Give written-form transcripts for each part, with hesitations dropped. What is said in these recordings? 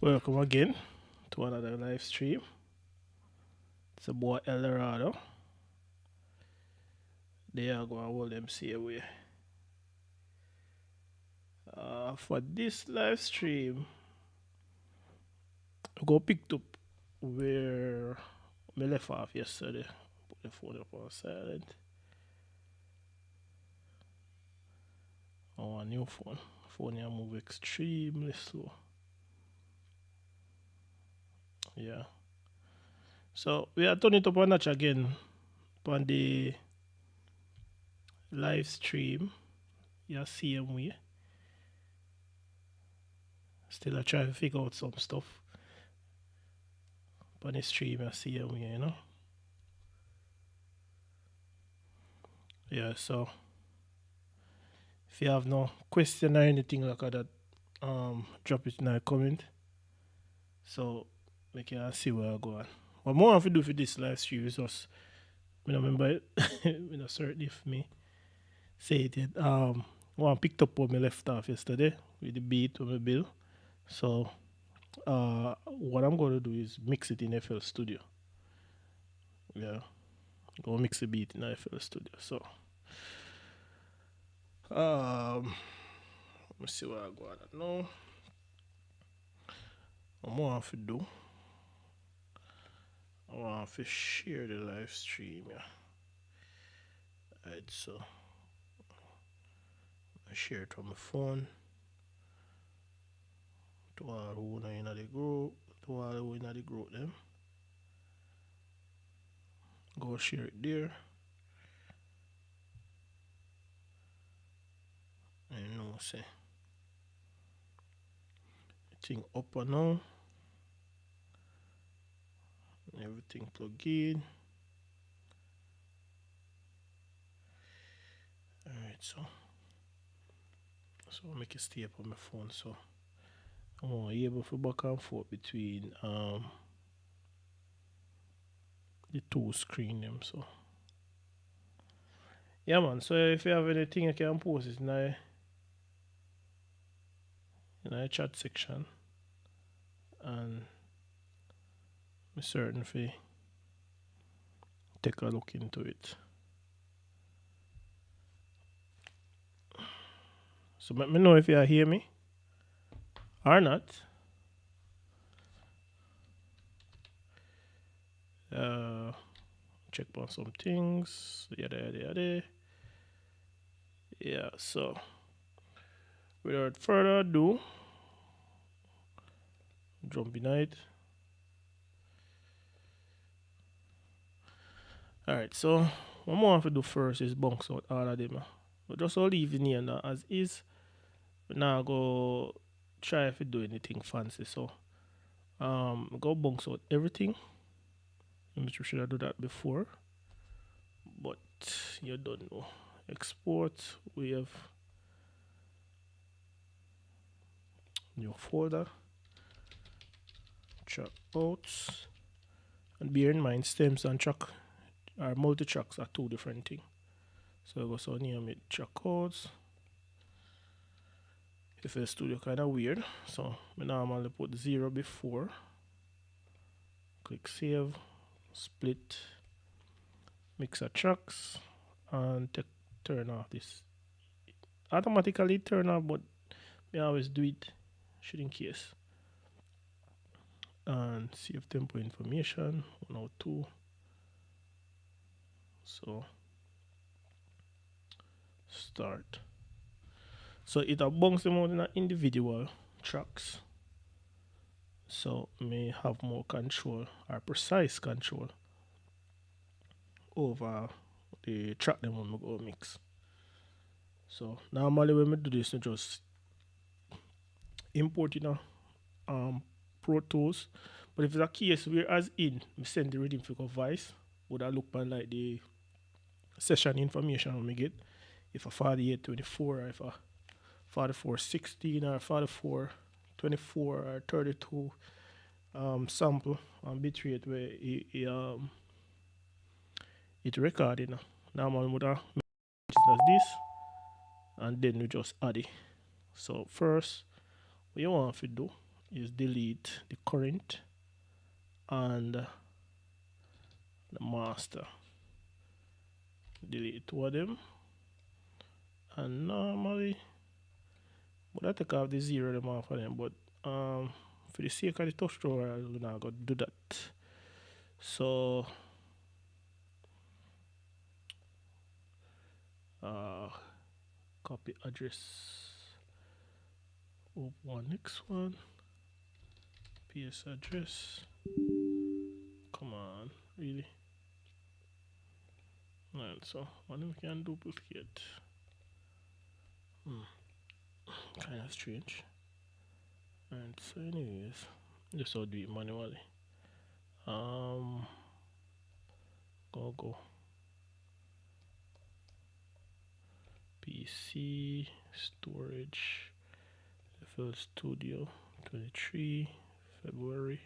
Welcome again to another live stream. It's a boy Eldorado. They are going to hold them see away. For this live stream, I go picked up where I left off yesterday. Put the phone up on silent. On a new phone. Phone here move extremely slow. Yeah. So we are turning it up a notch again on the live stream. You see him way. Still I try to figure out some stuff. On the stream I see him way, you know. Yeah, so if you have no question or anything like that, drop it in a comment. So we can see where I go on. What more I have to do for this live stream is just I don't remember it. I'm not certain if me say it yet. One picked up what me left off yesterday with the beat on my bill. So what I'm gonna do is mix it in FL Studio. Yeah. Go mix the beat in FL Studio. So let me see what I got now. What more I have to do? I want to share the live stream. Yeah. Alright, so I share it on my phone to all who are in the group, to all who are in the group them. Go share it there. And know say thing up and now. Everything plug in. Alright, so I'll make it stay up on my phone so I'm gonna be able to back and forth between the two screen them. So yeah man, so if you have anything you can post it in the chat section and I'm certain if you take a look into it. So let me know if you hear me or not. Check on some things. Yada. Yeah, so without further ado, jump in it. Alright, so what more I have to do first is bounce out all of them. But just all leave in here now as is. But now go try if you do anything fancy. So go bounce out everything. I'm sure should I do that before. But you don't know. Export, we have new folder. Track outs. And bear in mind stems and track or multi-tracks are two different things. So I go so name it track codes. If it's studio kind of weird, so I normally put 0 before. Click save, split, mixer tracks, and turn off this. Automatically turn off, but I always do it, should in case. And save tempo information 102. So start. So it bounce them out in individual tracks. So may have more control or precise control over the track them when we go mix. So normally when we do this, we just import in a Pro Tools. But if it's a case where as in we send the rhythm for voice, would I look on like the session information when we get if a 4824 or if a 4416 or 4424 or 32 sample and bitrate where it recorded. Normally would have does this and then we just add it. So first what you want to do is delete the current and the master. Delete two of them, and normally but I take off the zero them off of them, but for the sake of the tutorial we're not gonna do that. So copy address, open next one, paste address. Come on, really? Alright, so what we can duplicate? Kind of strange. And so anyways, just I'll do it manually. Go PC storage FL Studio 23 February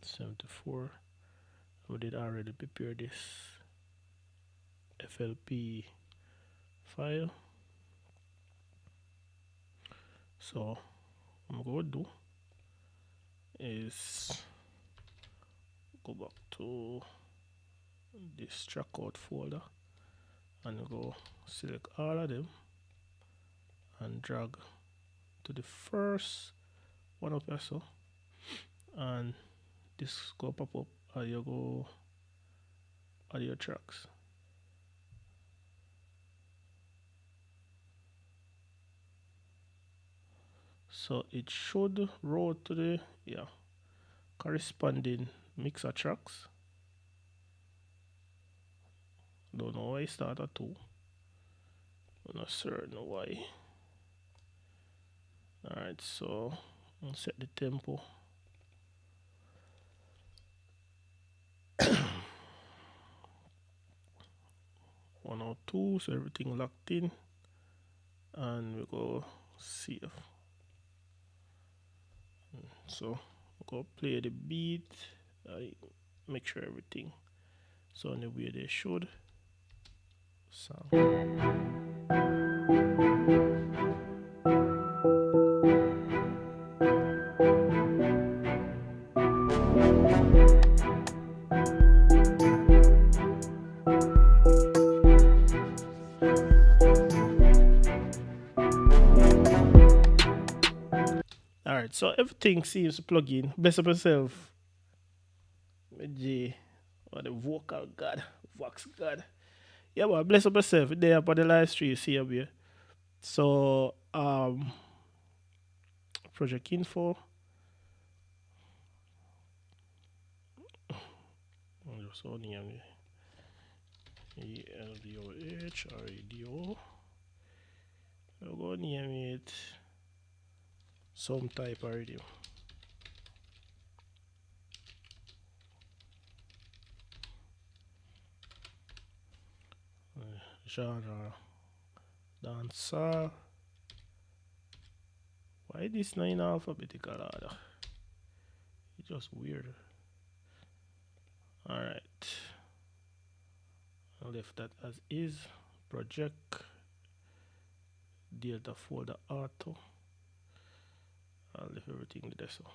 74. We did already prepare this FLP file. So what I'm going to do is go back to this track out folder and go select all of them and drag to the first one up here, so, and this go pop up and you go add your tracks. So it should route to the corresponding mixer tracks. Don't know why it start at 2. I'm not certain why. Alright, so I'll set the tempo. One or two, so everything locked in, and we go save. So go play the beat, make sure everything so in the way they should sound. Alright, so everything seems to plug in. Best of yourself, J, or the vocal god, vox god. Yeah, but bless up yourself. There upon the live stream, you see up here. So project info. Just on name eldohradio. We're going to name it some type of radio. Genre dancehall. Why this not in alphabetical order? It's just weird. Alright. I left that as is. Project Delta folder auto. I left everything there. So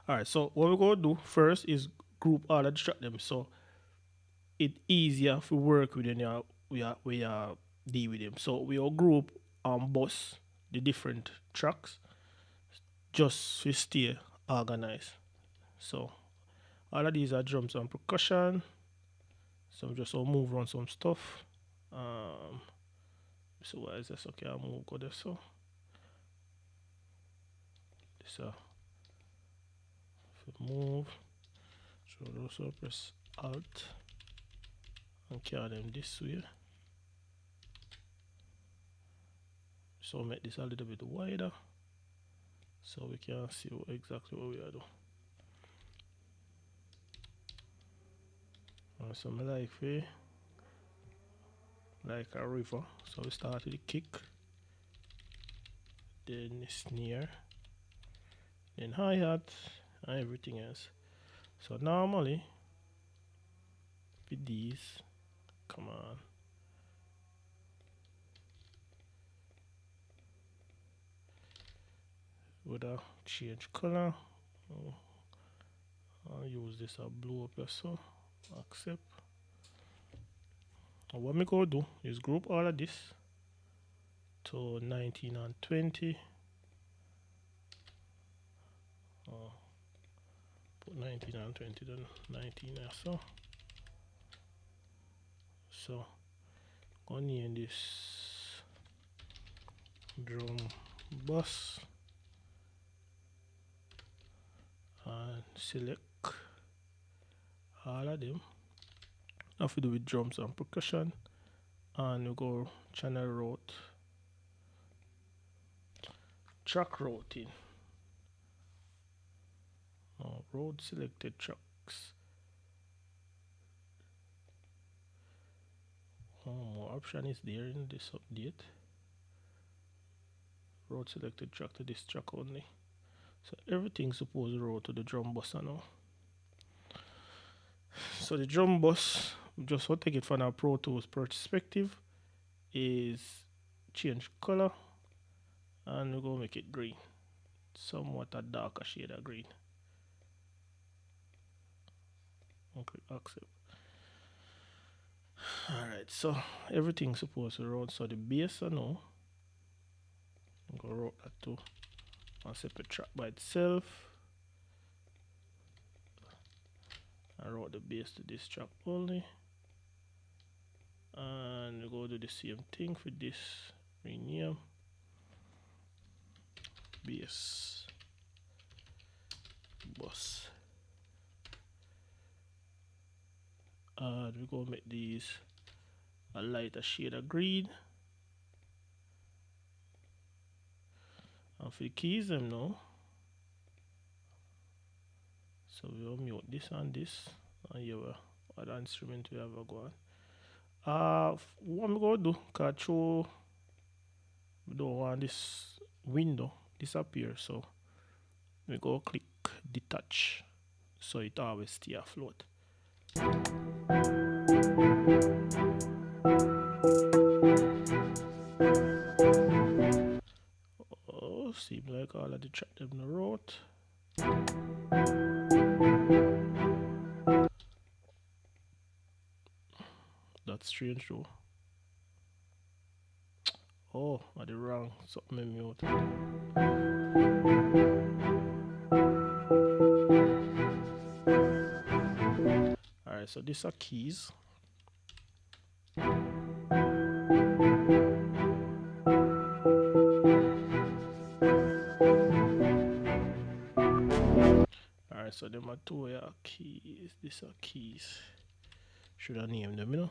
alright, so what we're gonna do first is group all the track them, so it's easier to work with when we deal with them. So we all group bus the different tracks just to stay organized. So all of these are drums and percussion. So I'm just move around some stuff. So what is this? Okay, I'll move go there. So this move. So also press Alt and carry them this way. So make this a little bit wider so we can see exactly what we are doing. So I like a river. So we start with the kick, then the snare, then hi-hat and everything else. So normally with these, come on, with a change color. I'll use this blue up here, so accept. And what me go do is group all of this to 19 and 20. Put 19 and 20, then 19 or so. So go name this drum bus and select all of them. Now we do with drums and percussion, and we go channel route, track routing. Road selected tracks. More option is there in this update. Road selected track to this track only. So everything's supposed to route to the drum bus now. So the drum bus, just want to take it from our Pro Tools perspective, is change color, and we're going to make it green, somewhat a darker shade of green. Okay, accept. Alright, so everything's supposed to route. So the bass I know, I'm going to route that to a separate track by itself. I route the bass to this track only, and we go do the same thing for this. Rename bass bus, and we go make these a lighter shade of green. And for the keys them now, so we will mute this and this, and here what instrument we have a go on. What I'm going to do, because we don't want this window disappear, so we go click detach, so it always stay afloat. Oh, seems like all of the track them the road. That's strange though. Oh, I did wrong. Something in mute. Alright, so these are keys. Alright, so them are two keys. These are keys. Should I name them, you know?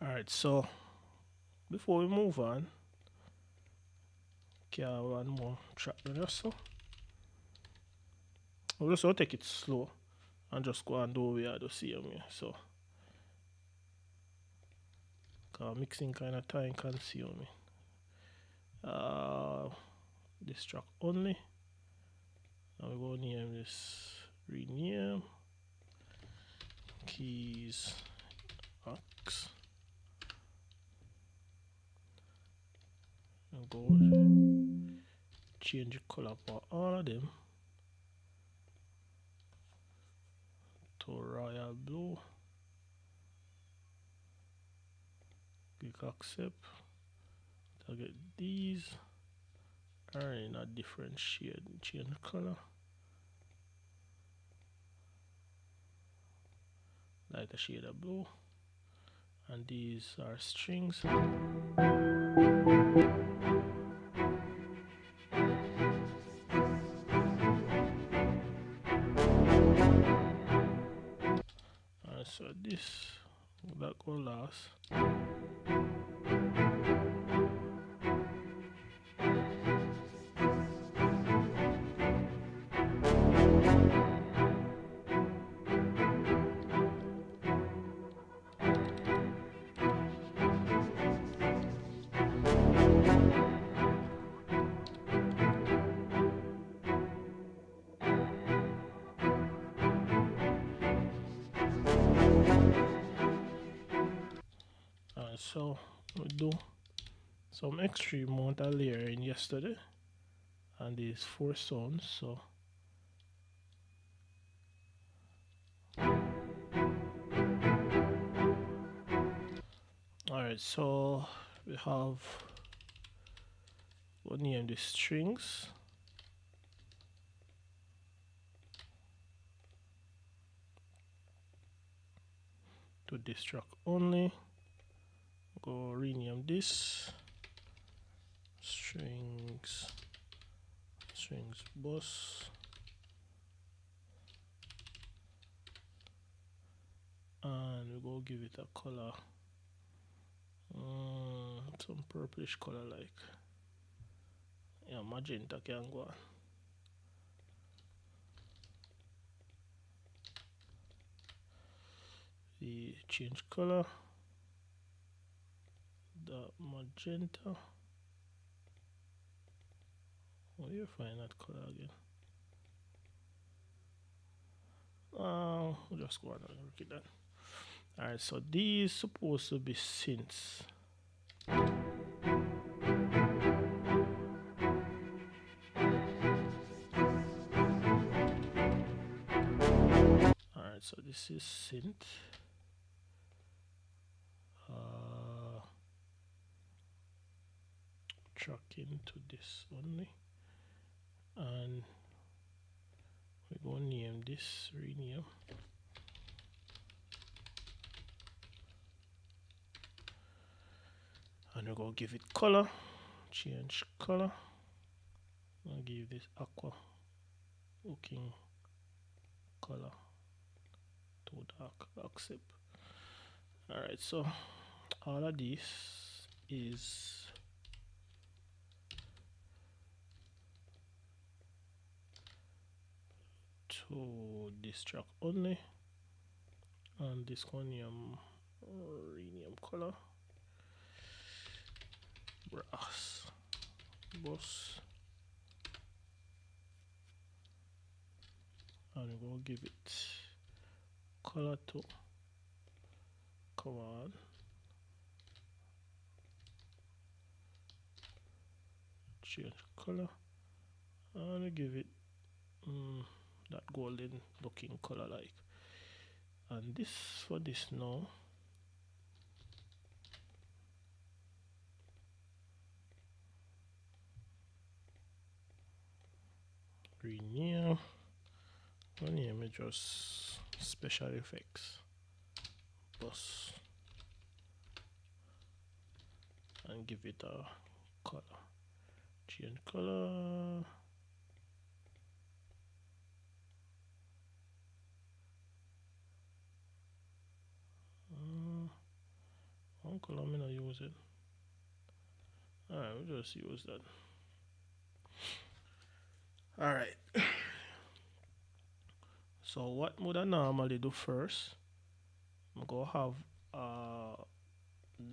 Alright, so before we move on, okay, I have one more track there, so we'll just take it slow and just go and do what we have to see here. So mixing kind of time consume me. This track only, and we're going to name this rename keys X, and go change the color for all of them to royal blue. Click accept. Target these are in a different shade, change color, lighter shade of blue, and these are strings. And so this that go last. so we do some extreme amount of layering yesterday and these 4 sounds. So alright, so we have, we'll name the strings. To this track only. Go rename this strings bus, and we go give it a color, some purplish color, like, yeah, magenta can go on. We change color, the magenta. Where you find that color again? We'll just go on and look at that. Alright, so these supposed to be synths. Alright, so this is synth. Tracking to this only, and we're going to name this, rename, and we're going to give it color, change color. I'll give this aqua looking color, too dark, accept. Alright, so all of this is to this track only, and this one rename color, brass bus, and we're going to give it color to, come on, change color, and we give it that golden looking color, like, and this for this now. Rename, name it just special effects bus, and give it a color, change color, one color I'm not use it. Alright, we'll just use that. Alright, so what would I normally do first? I'm gonna have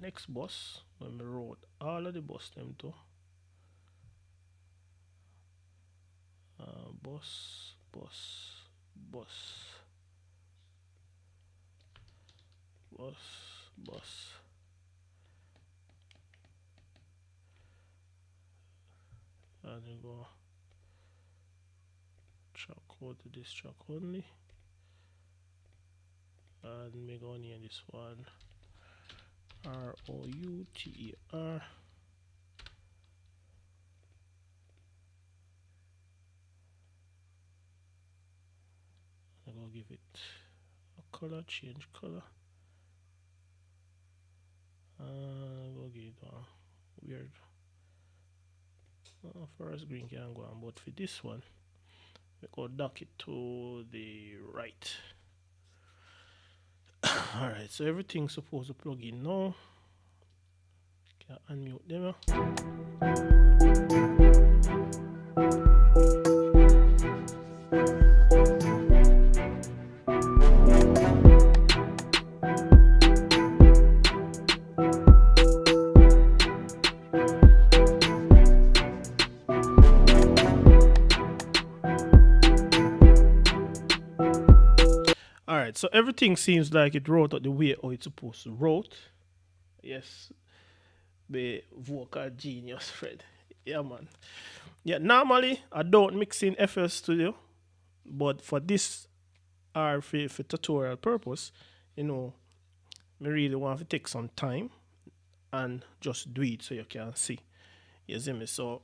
next bus when we wrote all of the bus them to bus, and you go track out to this track only, and we're gonna name this one ROUTER, I'm gonna give it a color, change color, I'm gonna give it a weird forest green can go on, but for this one we go dock it to the right. Alright, so everything's supposed to plug in now. Can unmute them. Alright, so everything seems like it wrote out the way how it's supposed to wrote. Yes, the vocal genius, Fred. Yeah, man. Yeah, normally I don't mix in FL Studio, but for this or for tutorial purpose, you know, me really want to take some time and just do it so you can see. You see me? So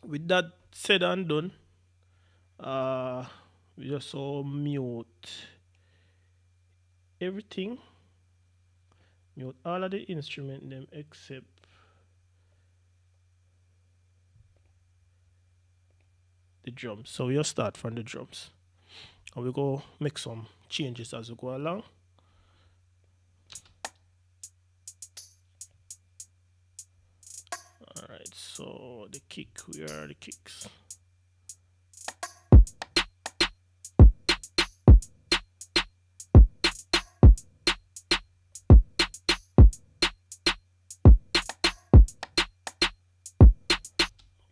with that said and done, uh we just so mute everything, mute all of the instrument them except the drums. So we'll start from the drums. And we go make some changes as we go along. Alright, so the kick, where are the kicks?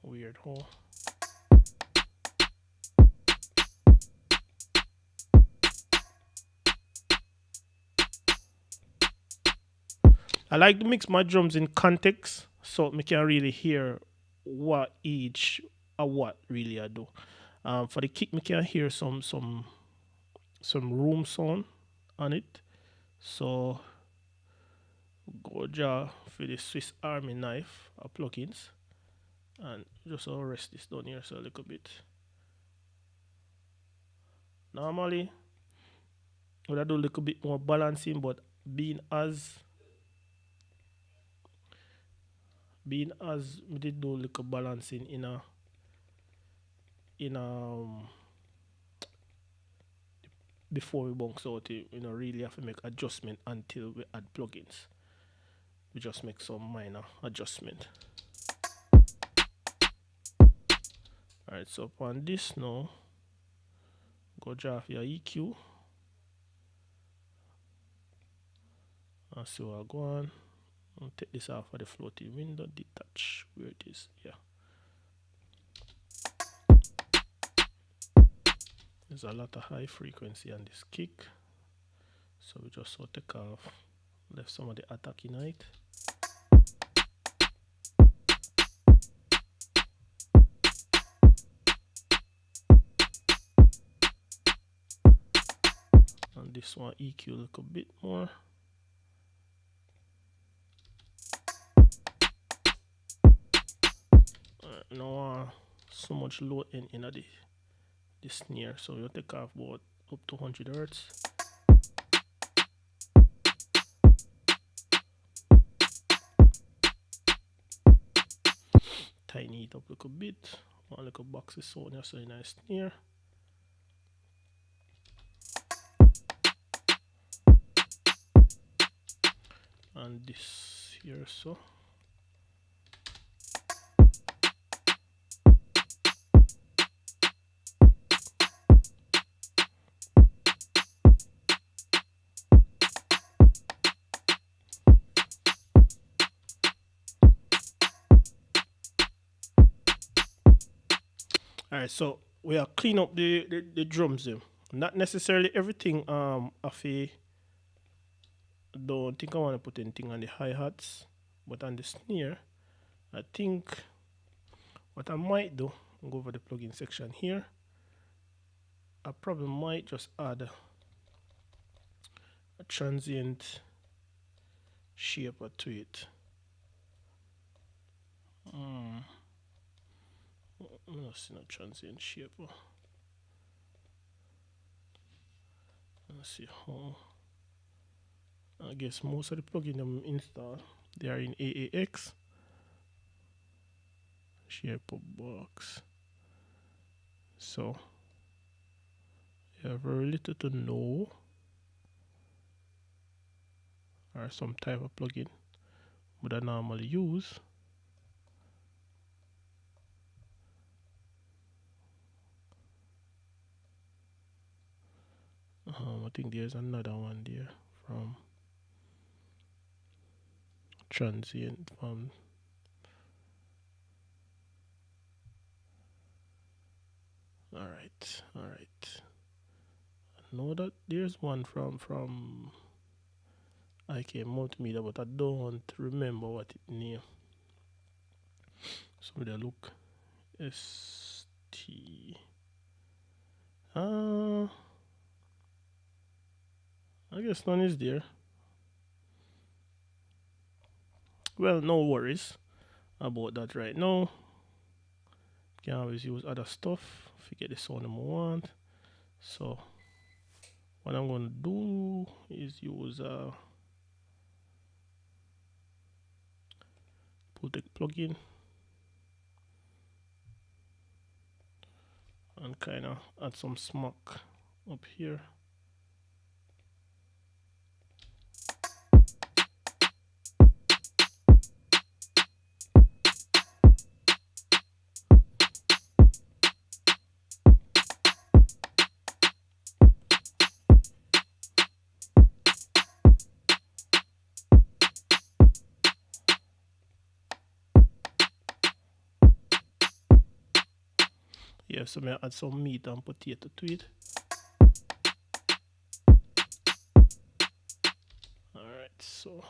Weird hole. I like to mix my drums in context so me can really hear what each what really I do. For the kick, me can hear some room sound on it. So go draw for the Swiss Army knife or plugins and just rest this down here so a little bit. Normally, would I do a little bit more balancing, but being as we did do a little balancing in before we bounce out it, you know, really have to make adjustment until we add plugins. We just make some minor adjustment. Alright, so upon this now, go draw your EQ and see what I go on. I'll take this off of the floating window, detach where it is. Yeah. There's a lot of high frequency on this kick. So we just take off, left some of the attack in it. And this one EQ a little bit more. No so much low end in the snare, so we'll take off about up to 100 hertz. Tiny it up a little bit. One little box is so nice, a nice snare. And this here, so. Alright, so we are clean up the drums them. Not necessarily everything I don't think I want to put anything on the hi-hats, but on the snare, I think what I might do, go over the plugin section here. I probably might just add a transient shaper to it. I'm not seeing a transient shaper. Let's see how. I guess most of the plugins I'm install, they are in AAX. Shaper box. So you have very little to know, or some type of plugin would I normally use. I think there's another one there from transient from all right. I know that there's one from IK multimedia, but I don't remember what it name. Somebody look. ST. I guess none is there. Well, no worries about that right now. You can always use other stuff if you get the sound you want. So what I'm going to do is use Pultec plugin and kind of add some smoke up here. Yeah, so I add some meat and potato to it. Alright, so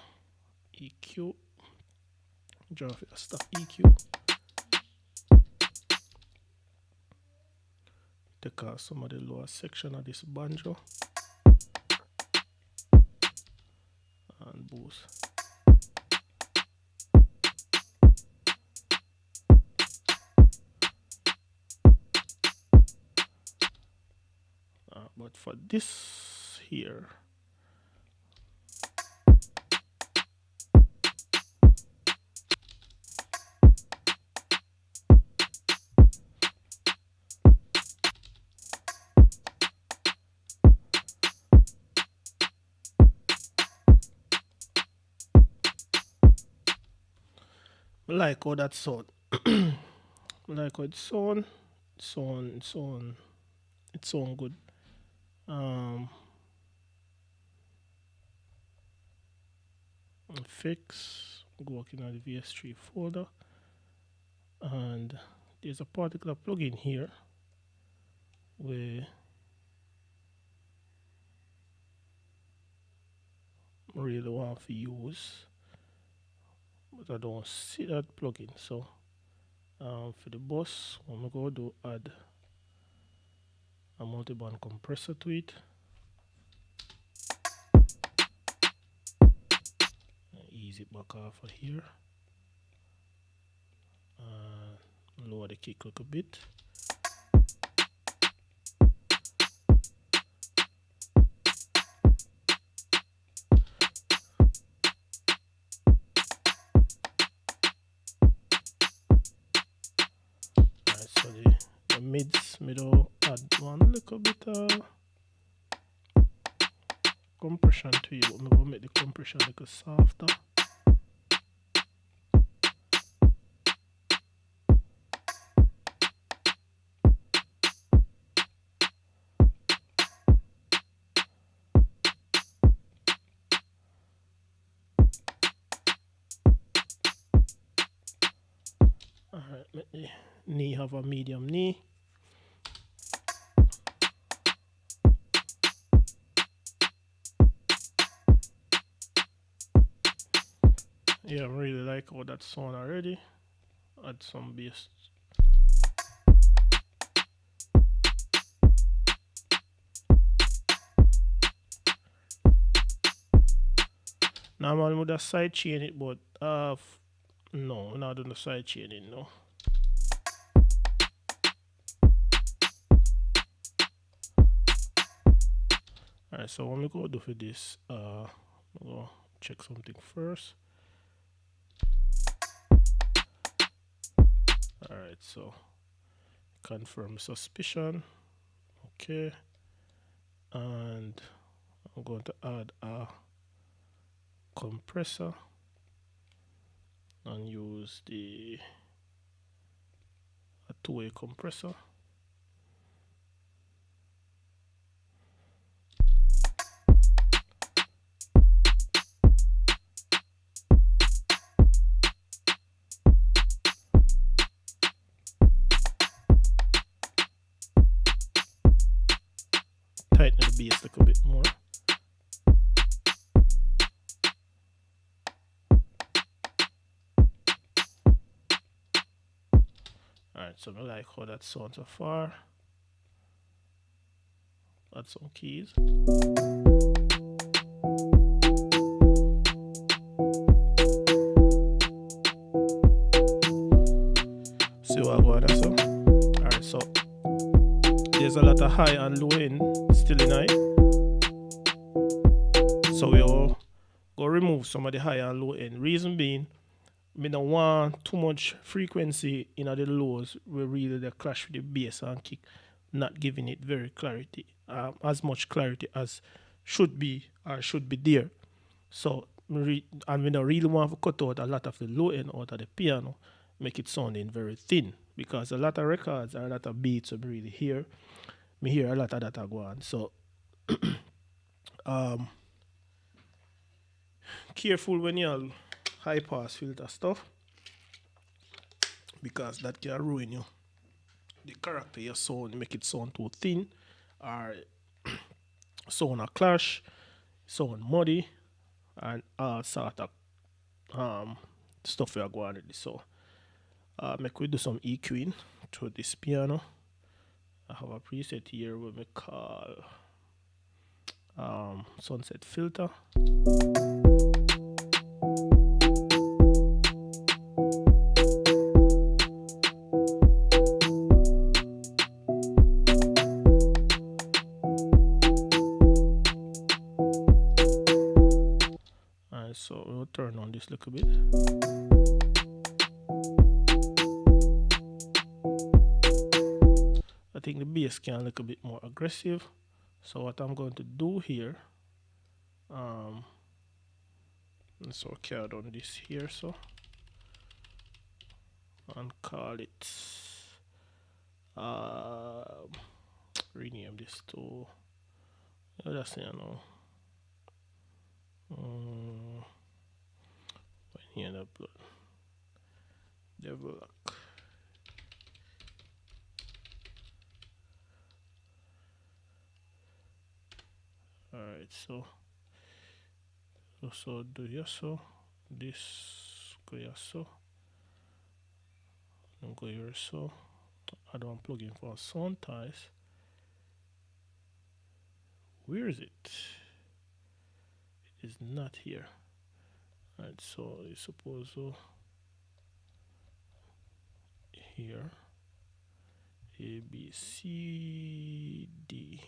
EQ. Draw for stuff EQ. Take out some of the lower section of this banjo and boost. But for this here, I like how that sound. I like how it sound. It sound good. Fix, go working on the VS3 folder, and there's a particular plugin here where I really want to use, but I don't see that plugin. So for the bus, I'm gonna go do add a multi-band compressor to it. Ease it back off of here. Lower the kick a little bit. Alright, so the mids, middle, add one little bit of compression to you. I'm gonna make the compression a little softer. Alright, let the knee have a medium knee. Yeah, I really like how that sound already. Add some bass. Normally would have side chain it, but no, not doing the side chaining, no. Alright, so what we go do for this, I'm gonna check something first. Alright, so confirm suspicion. Okay. And I'm going to add a compressor and use a two-way compressor. Tighten the bass a little bit more. so I like how that sounds so far. Add some keys. See what I got so. Alright, so there's a lot of high and low end still in it. So we'll go remove some of the high and low end. Reason being, we don't want too much frequency in the lows where really they clash with the bass and kick, not giving it very clarity, as much clarity as should be or should be there. So and we don't really want to cut out a lot of the low end out of the piano, make it sounding very thin, because a lot of records or a lot of beats we really hear, me hear a lot of that go on. So careful when you high pass filter stuff, because that can ruin you the character your sound, make it sound too thin or sound a clash, sound muddy, and all sort of stuff we are going with this. So make we do some EQing to this piano. I have a preset here where we call sunset filter. And so we'll turn on this little bit. I think the bass can look a bit more aggressive. So what I'm going to do here, so carry on this here, so, and call it, rename this to, just you know, when you end up devil. Alright, so do you so this go here so and go here so I don't plug in for sound ties. Where is it? It is not here. Alright, so I suppose so here A B C D.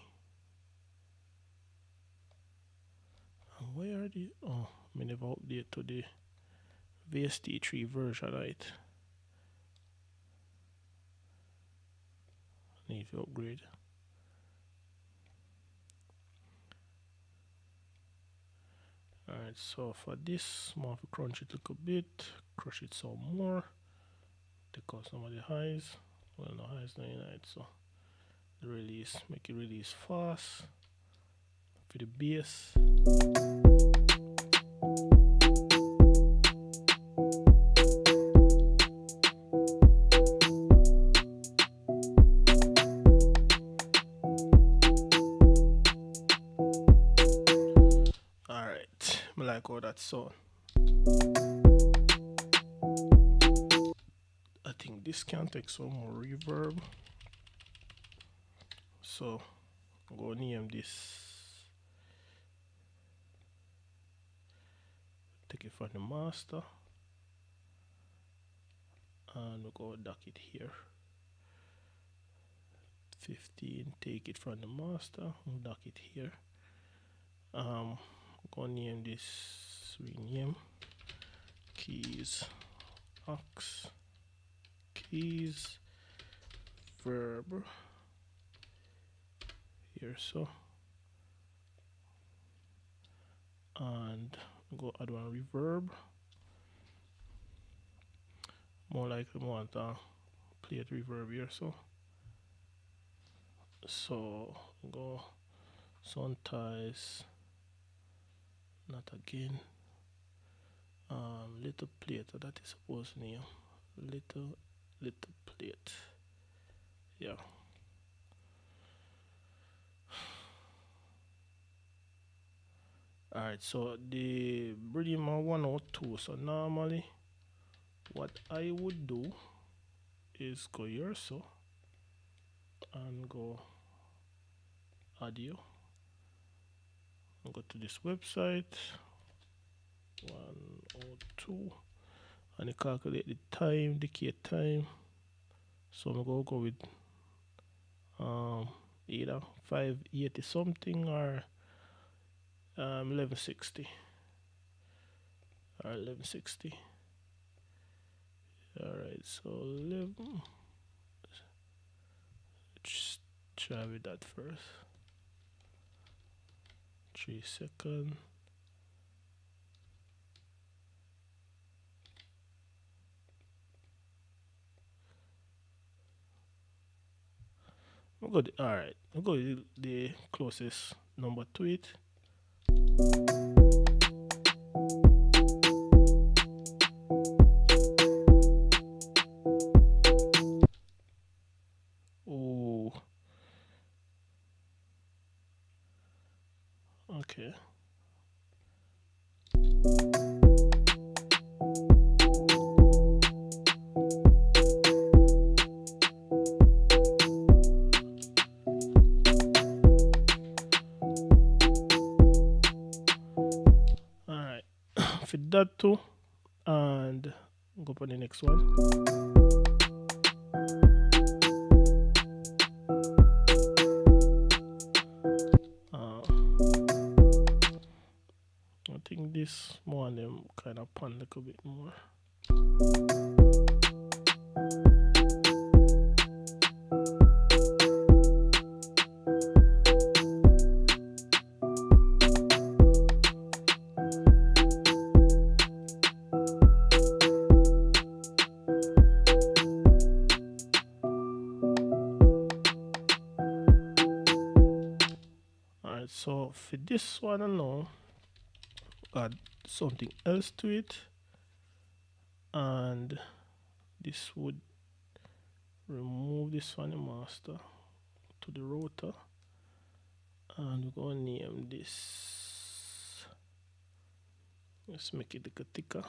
Where are the I never update to the VST3 version, right? Need to upgrade. Alright, so for this, I'm going to crunch it a little bit, crush it some more, take out some of the highs. Well, no highs, no unite, so the release, make it release fast for the bass. Alright, I like all that sound. I think this can take some more reverb. So I'm going to name this, take it from the master, and we'll go dock it here. 15, take it from the master, we'll dock it here. I'm going to name this, rename keys, aux, keys, verb, here so, and go add one reverb. More likely we want to play it reverb here so. So go sound ties, not again. Little plate, that is supposed to name little plate. Yeah. Alright, so the Riddim 102. So normally what I would do is go here so and go audio and go to this website 102 and you calculate the time, decay time. So I'm gonna go with either 580 something or 1160 or 1160. Alright, so 11. Let's try with that first. 3 seconds. Alright, I'll go with the closest number to it. Oh, okay. Alright, fit that too, and go for the next one. I think this more and them kind of pan a little bit more. Alright, so for this one I know add something else to it, and this would remove this from the master to the rotor, and we're gonna name this, let's make it like a thicker,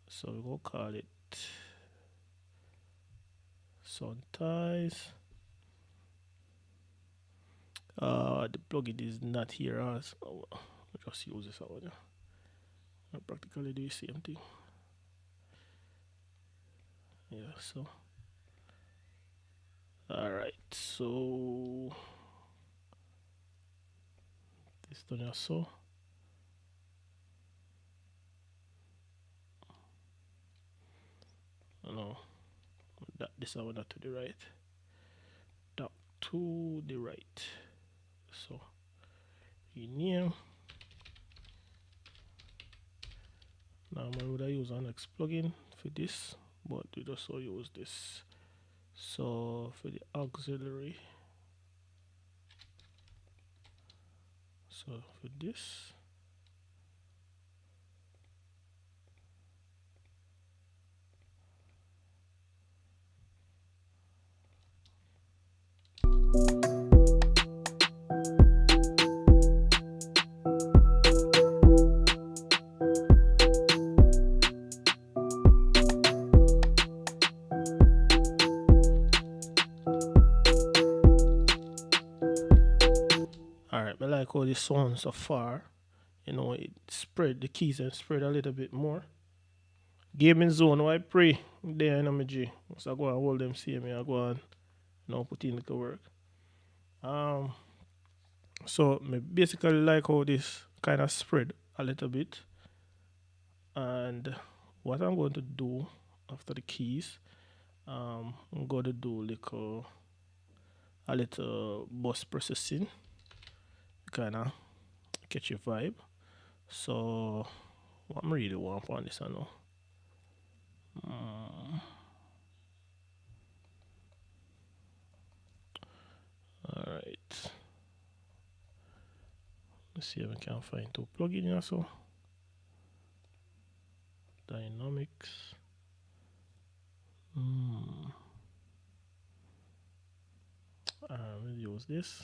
so we're gonna call it sun ties. The plugin is not here as I'll just use this out there. I practically do the same thing. Yeah, so alright, so this done here so. No, that this one not to the right. That to the right. So rename. Now I would use an next plugin for this, but we just so use this. So for the auxiliary, so for this, alright, I like how this sounds so far. You know, it spread the keys and spread a little bit more. Gaming zone, why pray there in my G. So I go and hold them see me, I go and put in the work. So me basically like how this kind of spread a little bit. And what I'm going to do after the keys, I'm going to do a little bus processing, kind of catch your vibe. So what I really want on this, I know. Alright. Let's see if we can find two plugins also. Dynamics. We'll use this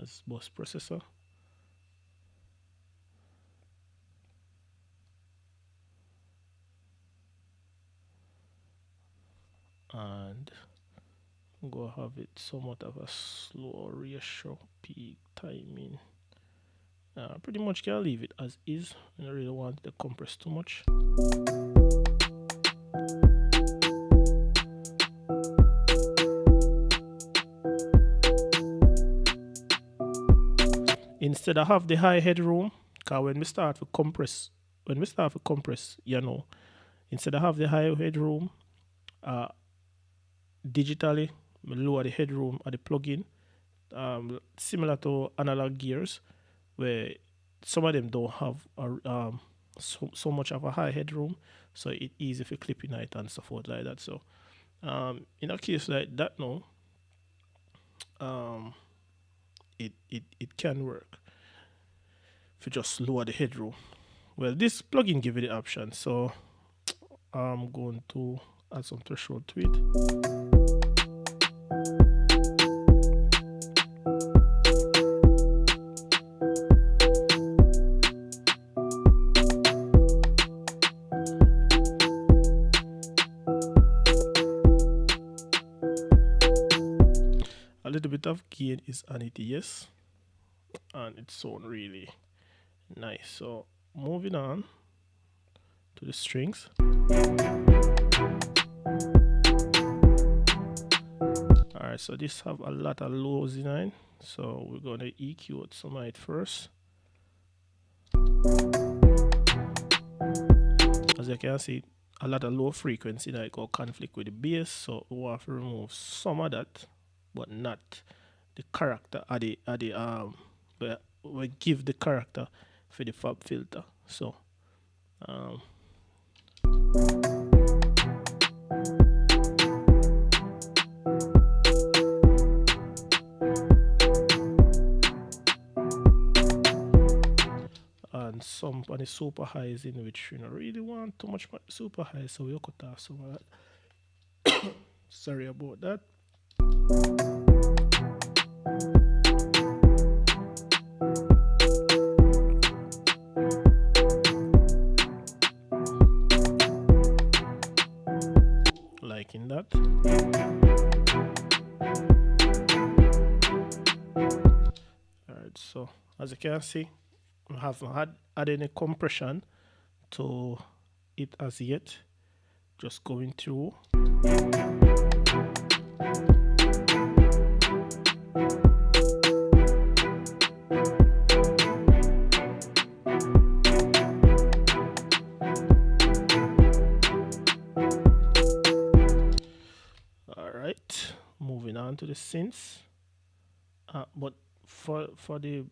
as bus processor. and go have it somewhat of a slow ratio, peak timing. Pretty much can leave it as is. I don't really want to compress too much. Instead I have the high headroom, because when we start to compress, you know, instead I have the high headroom, digitally we lower the headroom at the plugin, similar to analog gears, where some of them don't have so much of a high headroom, so it's easy for clipping it and so forth like that. So in a case like that now, it can work if you just lower the headroom. Well, this plugin give you the option, so I'm going to add some threshold to it. A little bit of gain is on it, yes, and it sounds really nice. So moving on to the strings. Alright, so this have a lot of lows in it, so we're gonna EQ out some of it first. As you can see, a lot of low frequency that go conflict with the bass, so we have to remove some of that, but not the character at the but we give the character for the fab filter. So and some on the super highs, in which you don't really want too much super high, so we'll cut off some of that. Sorry about that. Liking that. Alright, so as you can see, we haven't had any compression to it as yet, just going through. Alright, moving on to the synths. But for the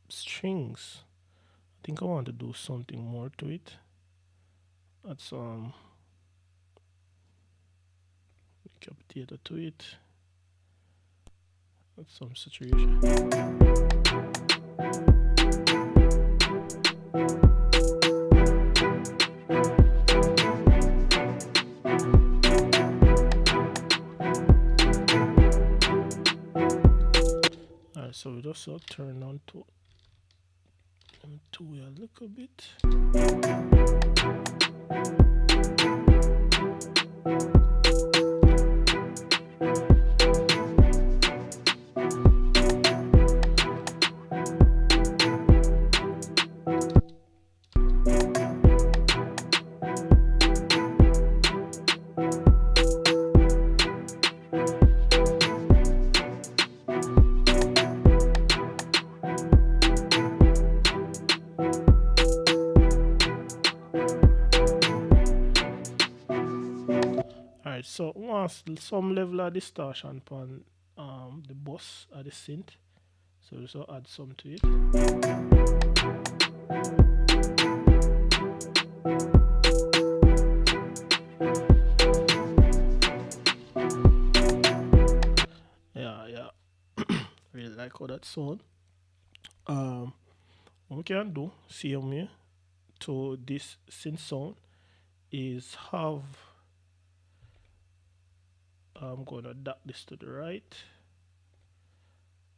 strings, I think I want to do something more to it. That's capitator to it. That's some saturation. Alright, so we just turn on to M2 a little bit. Alright, so once some level of distortion upon the bus or the synth, so we just add some to it. Yeah, really like how that sound. What we can do, same way to this synth sound, is have I'm going to adapt this to the right,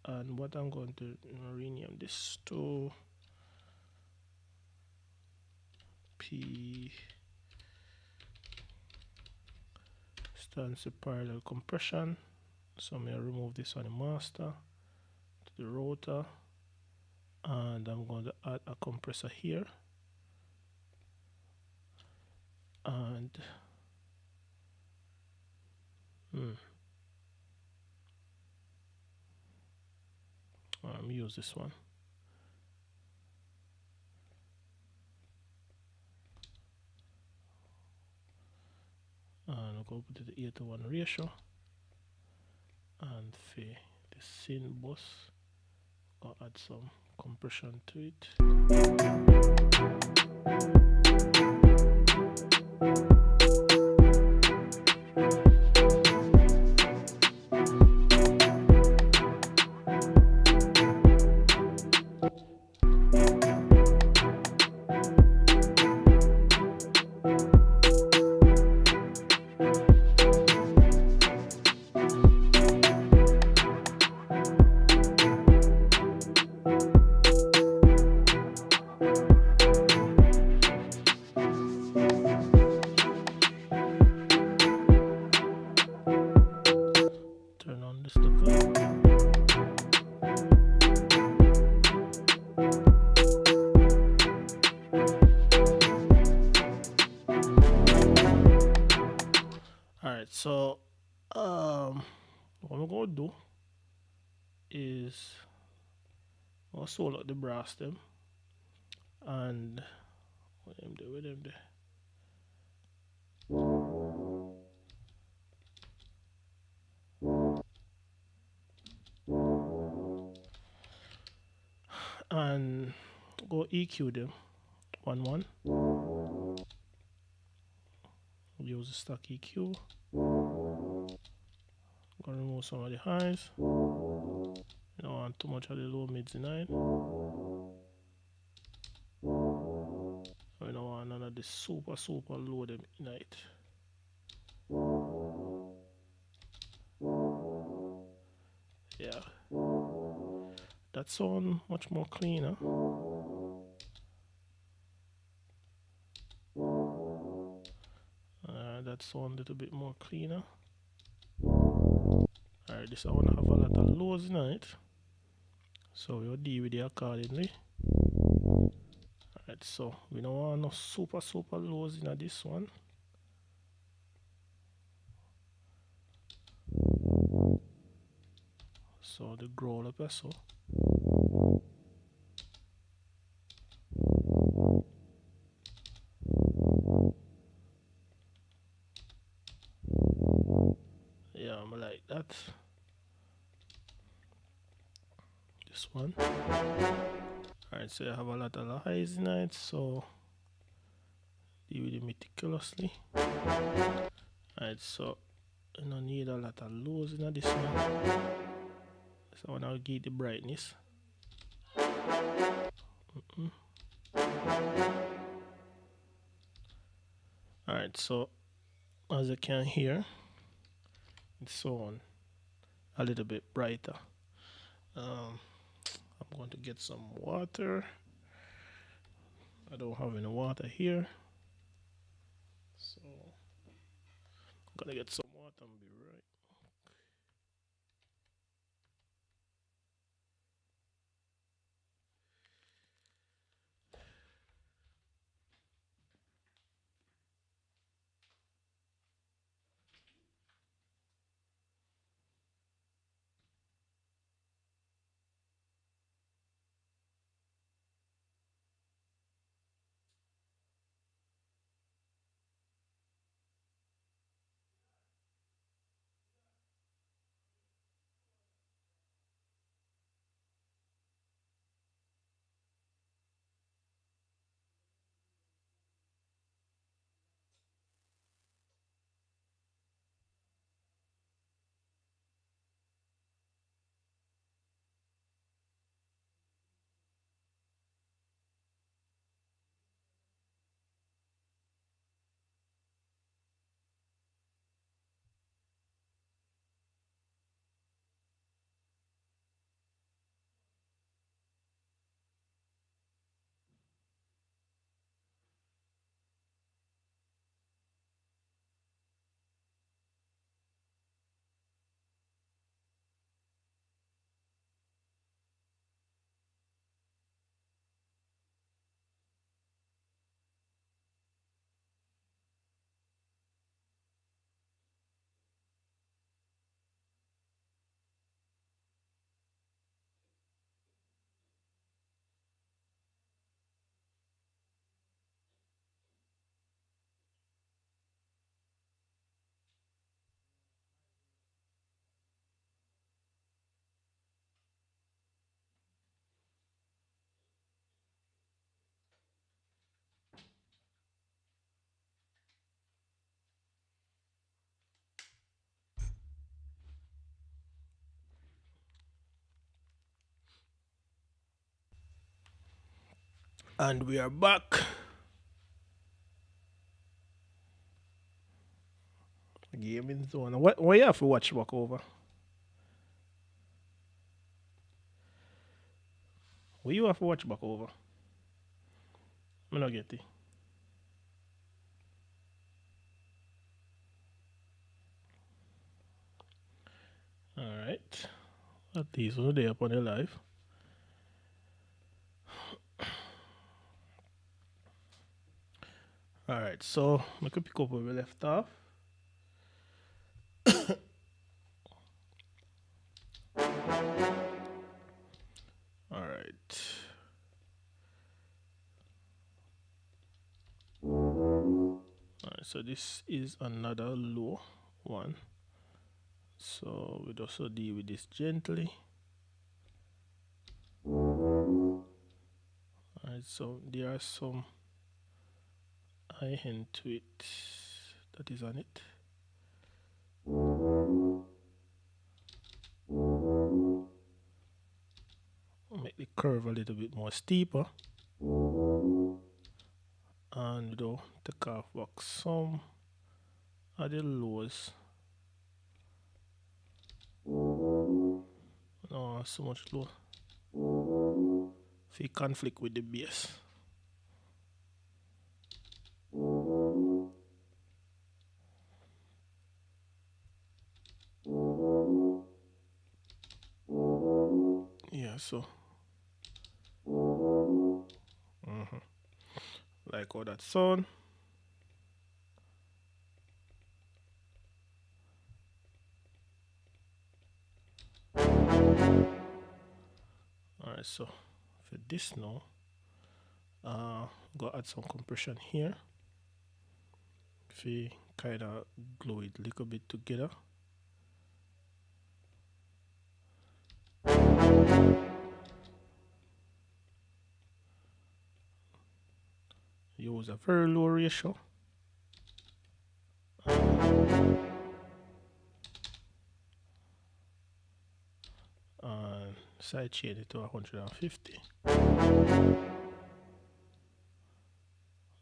and what I'm going to rename this to P Stancy parallel compression. So I'm gonna remove this on the master to the rotor, and I'm going to add a compressor here, and use this one. And I'll go to the 8:1 ratio, and for the syn bus, I'll add some compression to it. Turn on the stucker. Alright, so what I'm gonna do is I'll solder out the brass them, and what them there. And go EQ them 1-1. Use the stock EQ. Gonna remove some of the highs. You don't want too much of the low mids in it. We don't want none of the super low them in it. Yeah, that sound much more cleaner. That sound a little bit more cleaner. Alright, this I want to have a lot of lows in it, so we'll deal with it accordingly. Alright, so we don't want no super lows in this one. So the growl up so. Yeah, I'm like that. This one. Alright, so I have a lot of highs in it, so deal with it meticulously. Alright, so I don't need a lot of lows in this one. So when I'll get the brightness. Alright, so as you can hear, it's on a little bit brighter. I'm going to get some water. I don't have any water here, so I'm gonna get some water and be right. And we are back. Gaming zone. What you have to watch back over? What you have to watch back over? I not get it. Alright. At least one day upon your life. Alright, so I could pick up where we left off. Alright. Alright, so this is another low one. So we'd also deal with this gently. Alright, so there are some high end to it that is on it. Make the curve a little bit more steeper. And we'll take off back some of the lows. No, so much low. If you conflict with the base. Yeah, so like all that sound. Alright, so for this now, go add some compression here. If you kind of glue it a little bit together. Use a very low ratio. And side chain it to 150.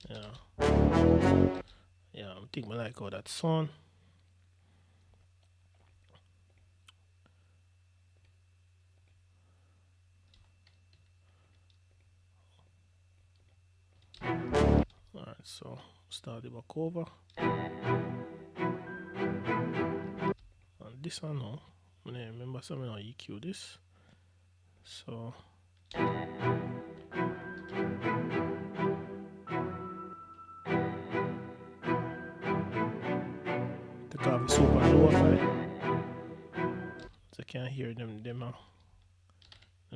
Yeah, I think I like all that sound. Alright, so start the back over. And this one now, I remember something on EQ this. So take off the super low side. So I can't hear them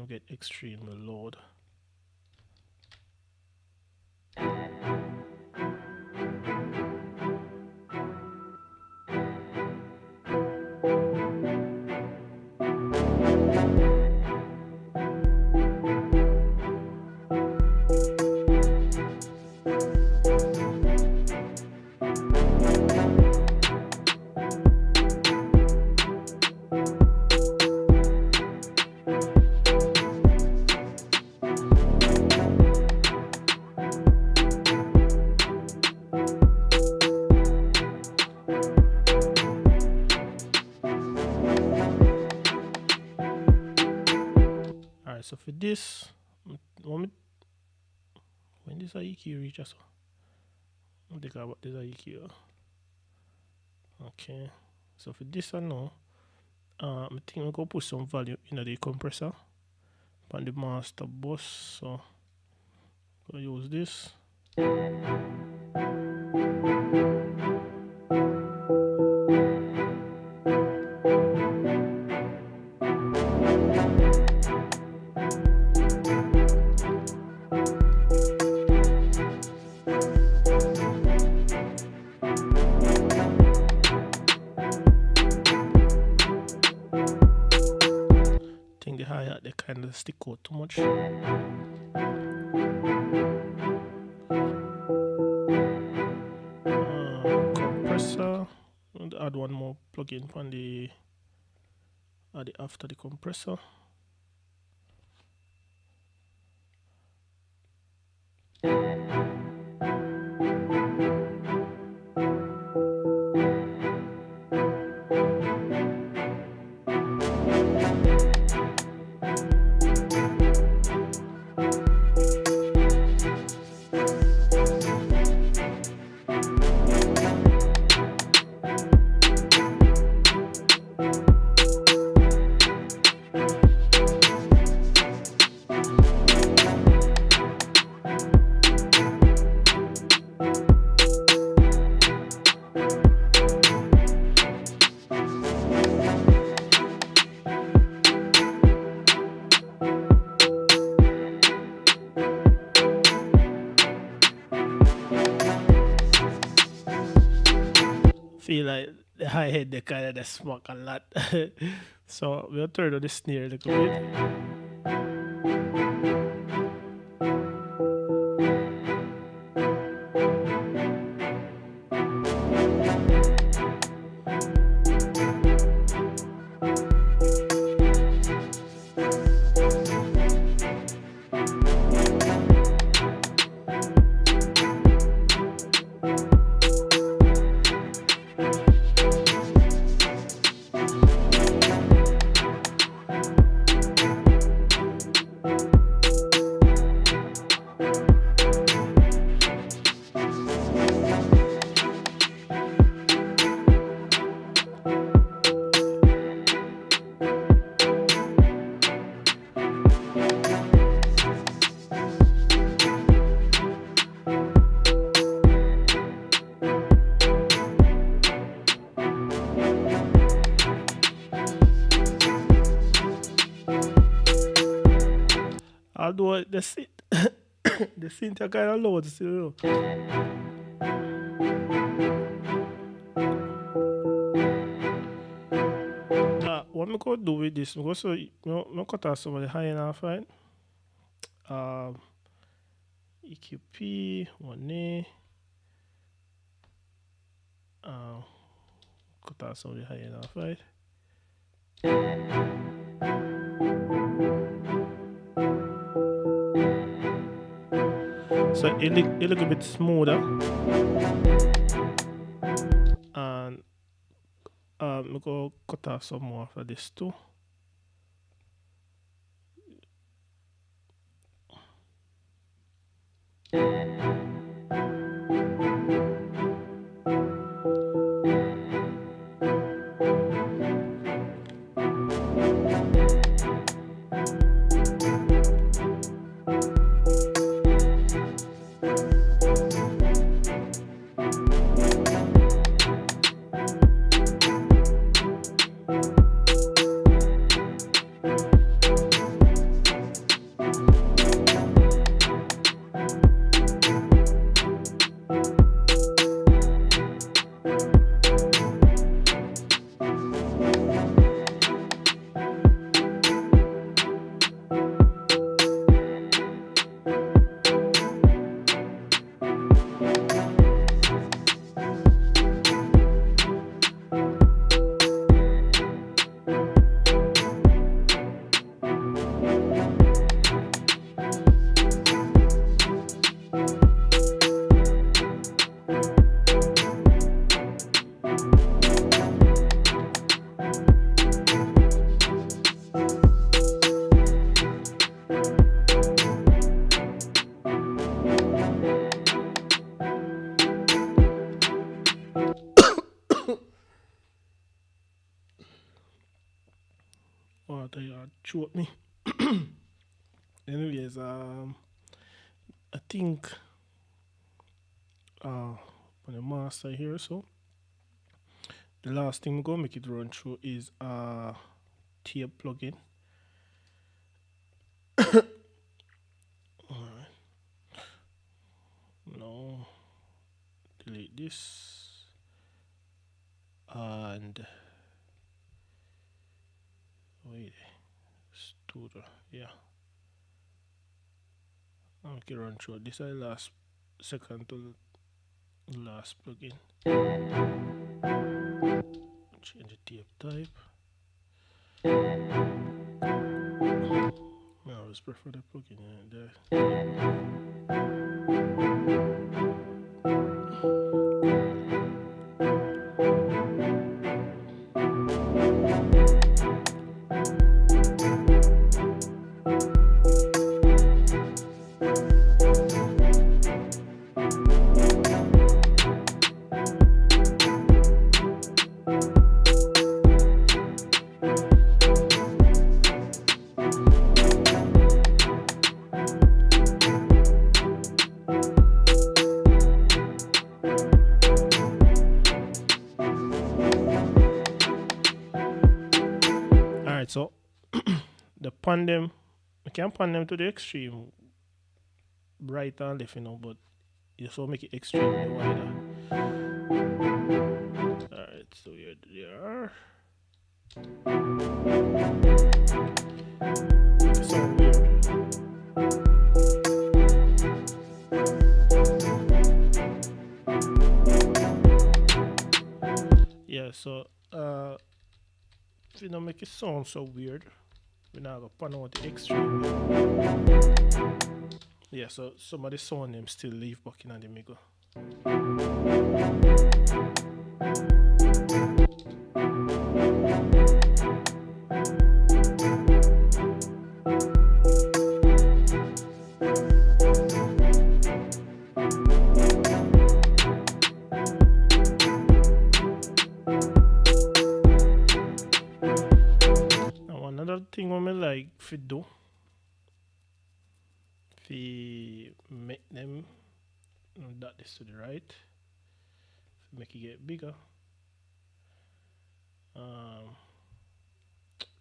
get extremely loud. So for this, when this EQ reaches, I'll think about this EQ. Okay, so for this one now, I think I'm going to put some value in the compressor on the master bus. So I'm going to use this. The hi-hat they kind of stick out too much. Compressor, and add one more plug-in on the after the compressor. my head they kind of smoke a lot. So we'll turn on the snare a little bit. Although the synth, the synth are kind of low still. What me could do with this? Because so me cut off some of the high enough, right? EQP, one A. Cut off some of the high enough, right? So it look a bit smoother. And me go cut off some more for this too. Oh, they choke me. Anyways, I think on the master here, so the last thing we're gonna make it run through is tape plugin. Alright. Now delete this and wait, studio, yeah. Okay, run through. This is the last second to last plugin. Change the tape type. I always prefer the plugin there. Alright, so the pan them, we can pan them to the extreme, right and left, but you also make it extremely wider. Alright. So weird there. So weird. Yeah, so if you don't make it sound so weird, we're not gonna pan out the extreme. Yeah, so some of the sound them still leave back in the middle. Now another thing I like if do, if make them that this to the right, make it get bigger.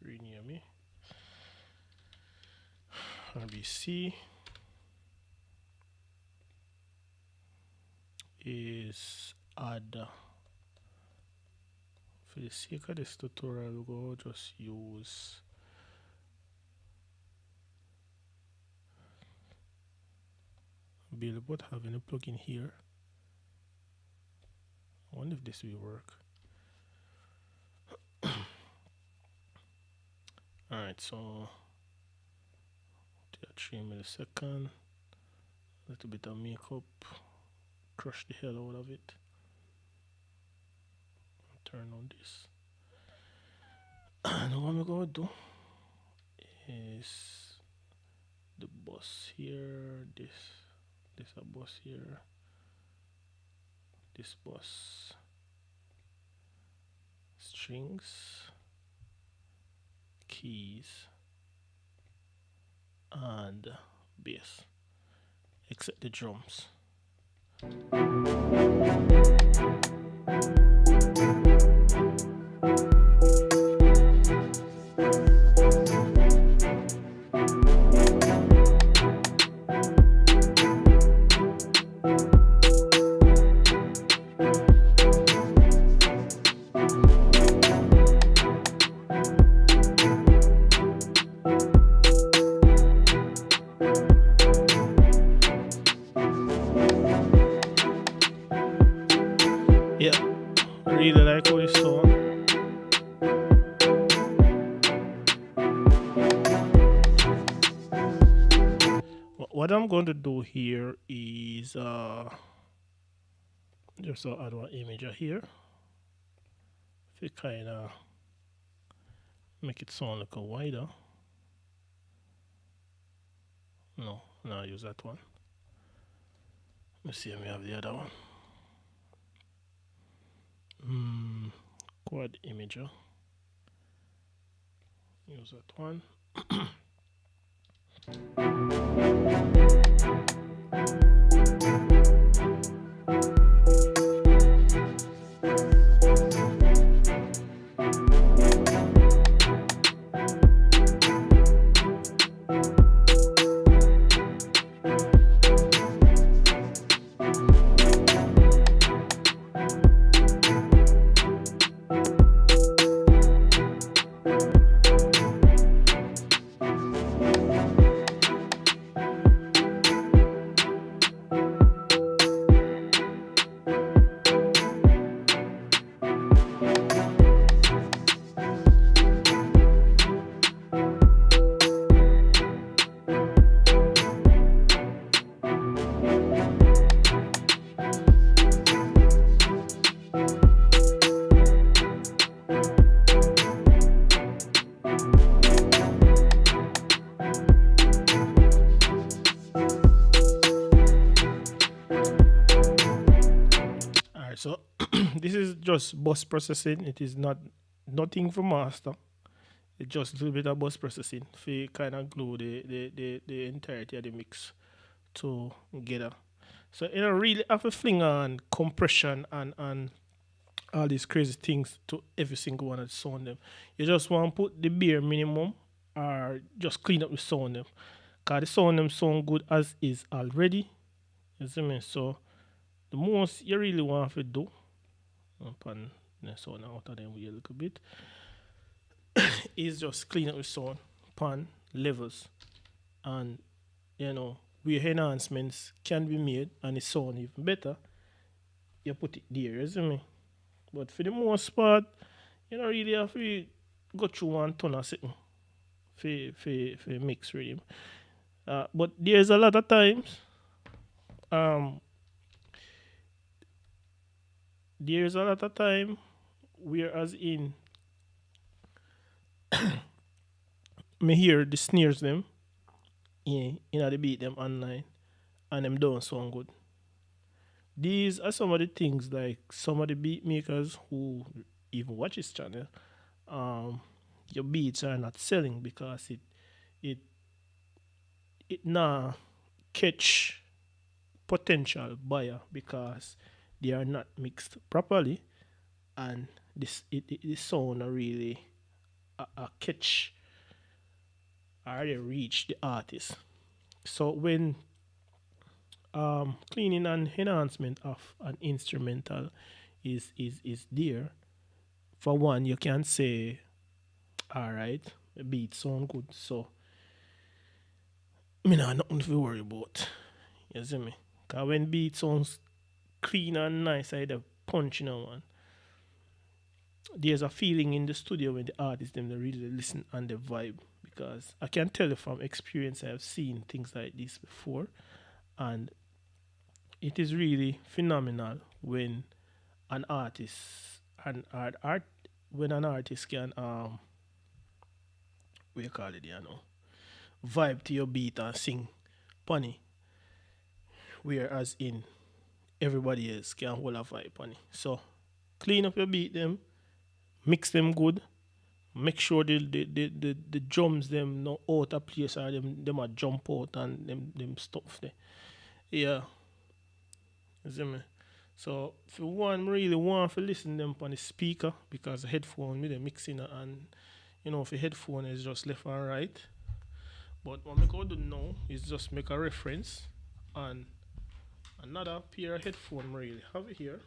Rename me. RBC is add. For the sake of this tutorial, we'll go just use Billboard having a plugin here. I wonder if this will work. Alright, so 3 milliseconds, a little bit of makeup, crush the hell out of it, turn on this. And what I'm gonna do is the bus here, this a bus here, this bus, strings, keys, and bass, except the drums. Yeah, really like how it's sound. What I'm going to do here is just add one image here. If it kind of make it sound like a wider. No, I use that one. Let's see if we have the other one. Quad imager. Use that one. So this is just bus processing. It is nothing for master. It's just a little bit of bus processing for kind of glue the entirety of the mix together. So you don't really have to fling on compression and all these crazy things to every single one of the sound them. You just want to put the bare minimum or just clean up the sound them. Cause the sound them sound good as is already. You see me? So the most you really want to do upon the sound out of them with a little bit. Is just clean up the sound, pan, levels, and you know, where enhancements can be made and it sound even better, you put it there, you see me? But for the most part, you don't really have to go through one ton of something for mix rhythm. But there's a lot of times, um, there's a lot of time whereas in me hear the snares them in the beat them online and them don't sound good. These are some of the things like some of the beat makers who even watch this channel, um, your beats are not selling because it it nah catch potential buyer because they are not mixed properly and this sound not really a catch or they reach the artist. So when cleaning and enhancement of an instrumental is there, for one you can say, all right, the beat sound good, so me nah nothing to worry about. You see me? Cause when beat sounds clean and nice, I the punch in one. There's a feeling in the studio when the artists them they really listen and the vibe because I can tell you from experience I have seen things like this before and it is really phenomenal when an artist an art when an artist can what you call it, you know, vibe to your beat and sing punny, whereas in everybody else can hold a vibe punny. So clean up your beat them, mix them good, make sure the drums them no out of place or them a jump out and them stuff there. Yeah, you see me? So if you want really want to listen them on the speaker because the headphone with the mixing and you know if the headphone is just left and right. But what I could do now is just make a reference and another pair of headphone really have it here.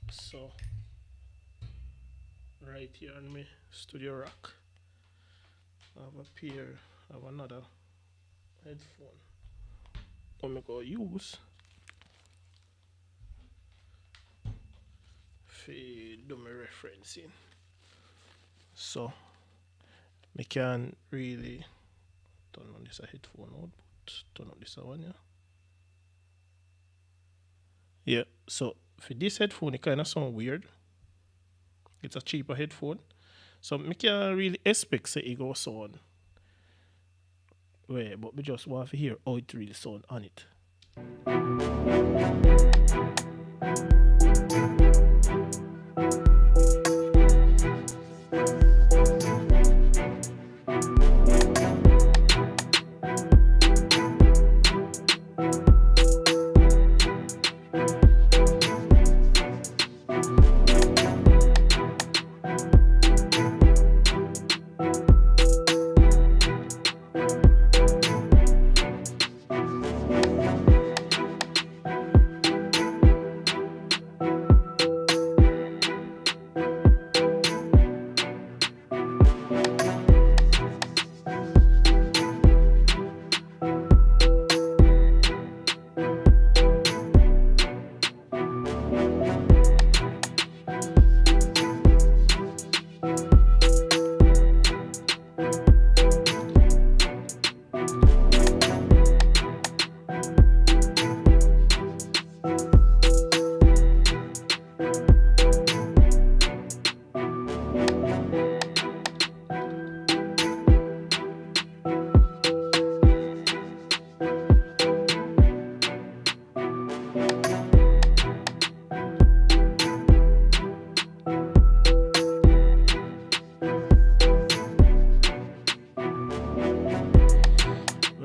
So right here on my studio rack I have a pair of another headphone I'm gonna use for do my referencing. So I can really turn on this a headphone output, turn on this one, yeah. Yeah, so for this headphone it kinda sound weird. It's a cheaper headphone. So I can't really expect say it go sound way, but we just want to hear how it really sound on it.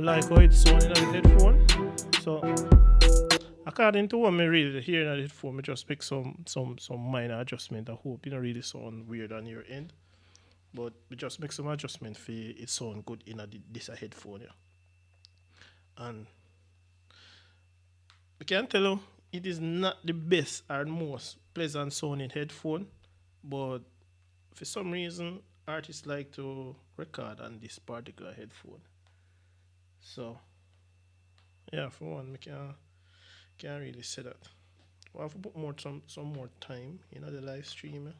Like how it's sounding on the headphone. So according to what me really hearing on the headphone, me just make some minor adjustment. I hope it don't really sound weird on your end. But we just make some adjustment for it sound good in this a headphone, yeah. And we can tell you it is not the best or most pleasant sounding headphone, but for some reason artists like to record on this particular headphone. So yeah, for one, we can't really say that. We have to put more some more time, the live stream.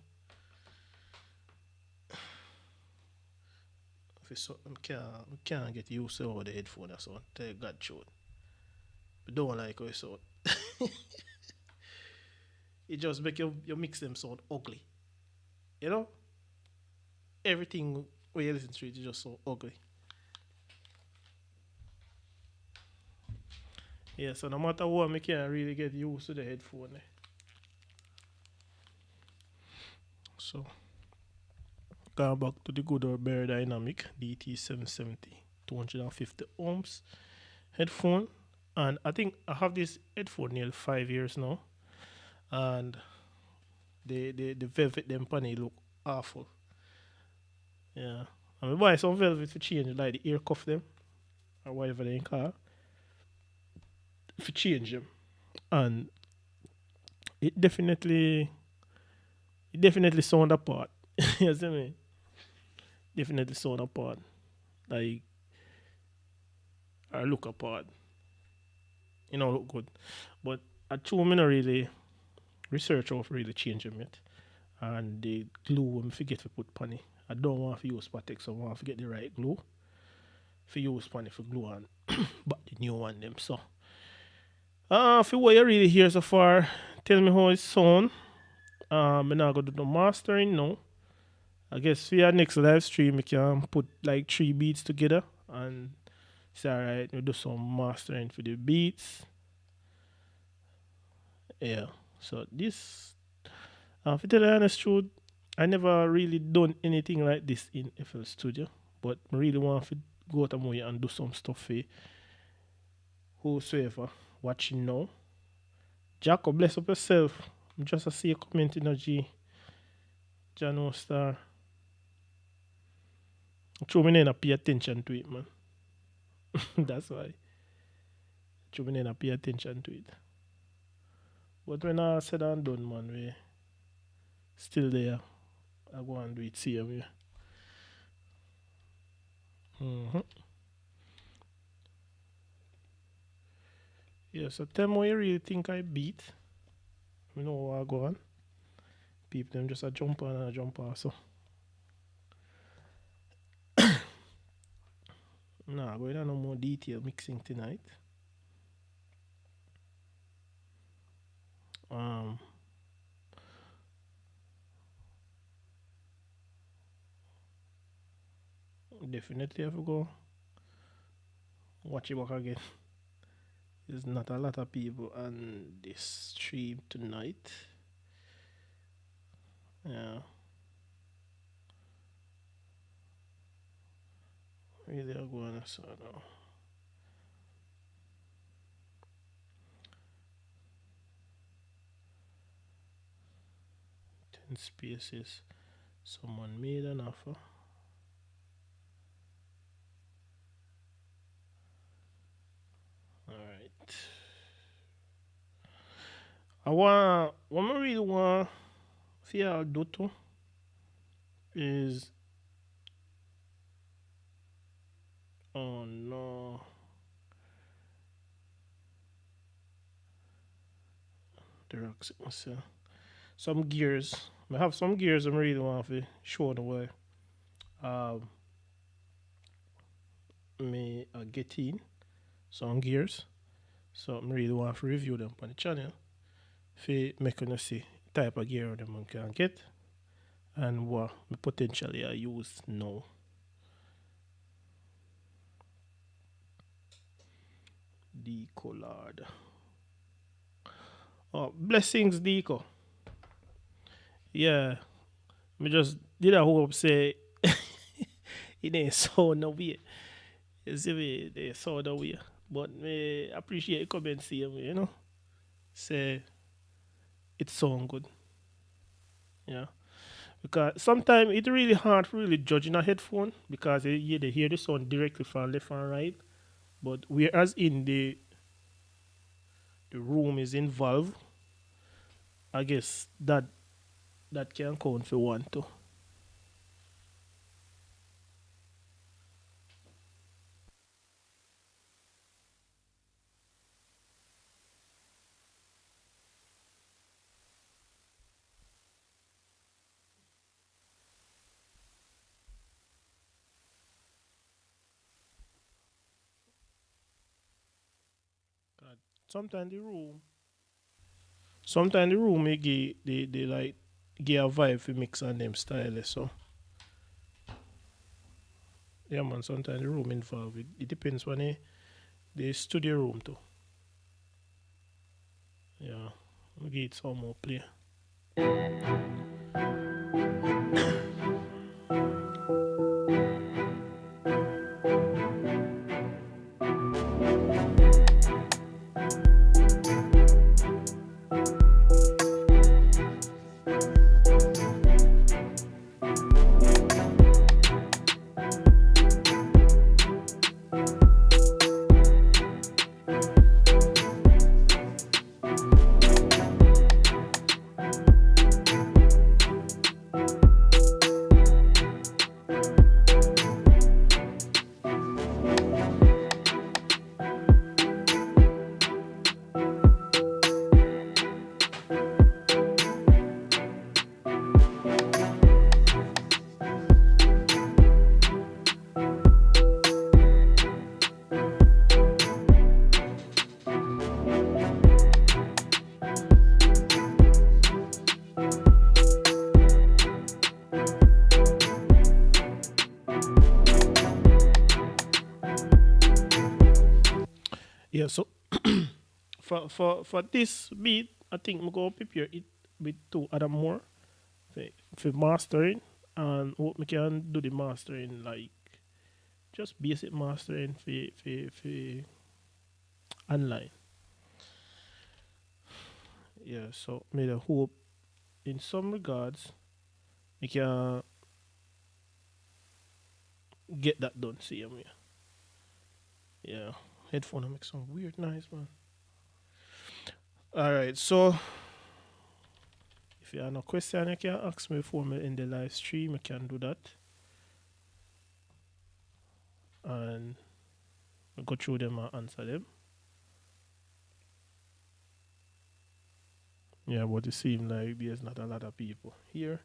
If it's so, we can't get used to all the headphone or so. Tell God truth. We don't like how it sound. It just make you mix them sound ugly. You know? Everything when you listen to it is just so ugly. Yeah, so no matter what, we can't really get used to the headphone. So going back to the good or better dynamic DT770 250 ohms headphone. And I think I have this headphone nearly 5 years now. And the velvet them funny look awful. Yeah. I mean buy some velvet for change like the ear cuff them or whatever they call for change them. And it definitely it definitely sound apart. You see me? Definitely sound apart. Like or look apart. Look good. But at two me not really research of really change them yet. And the glue I forget to put panny. I don't want to use Patex, so I want to get the right glue. For use panny for glue on but the new one them. So for what you really hear so far, tell me how it sound. I'm not gonna do the mastering now. I guess for your next live stream we can put like three beats together and say alright, we do some mastering for the beats. Yeah. So this to tell the honest truth, I never really done anything like this in FL Studio. But I really want to go to Moya and do some stuff for whosoever watching now. Jacob, bless up yourself. Just to see a comment in a G. Jano Star. True, me not pay attention to it, man. That's why. True, me not pay attention to it. But when I said I'm done, man, we still there. I go and do it, see you. Mm-hmm. Yeah, so tell me what you really think I beat. We know what I go on. People them just a jump on and a jump off, so. Nah, going on no more detail mixing tonight. Um, Definitely have to go watch it back again. There's not a lot of people on this stream tonight. Yeah. Really are going to so now. Ten spaces. Someone made an offer. Alright. What I really want for y'all do too is oh no. The rocks myself. Some gears. I have some gears I'm really want to show the way. Um me get in some gears. So I really want to review them on the channel. For make you see type of gear them I can get and what potentially I use now. Deco Lord. Oh, blessings, Deco. Yeah, me just did a hope say it ain't so no way. You see me, they saw the way. But me appreciate the comment see me. Say it sound good. Yeah. Because sometimes it's really hard to really judge in a headphone because they hear the sound directly from left and right. But whereas in the room is involved, I guess that can count for one too. Sometimes the room, sometimes the room may give they like give a vibe for mix and them style. So yeah, man. Sometimes the room involved. It depends when the studio room too. Yeah, we give it some more play. Yeah. So for this beat, I think I'm gonna prepare it with two other more for, for mastering, and what we can do the mastering like just basic mastering for online. Yeah. So may I hope in some regards we can get that done. See me. Yeah. Headphone make some weird noise, man. All right. So if you have no question, you can ask me before me in the live stream. I can do that, and we go through them and answer them. Yeah, but it seems like there's not a lot of people here.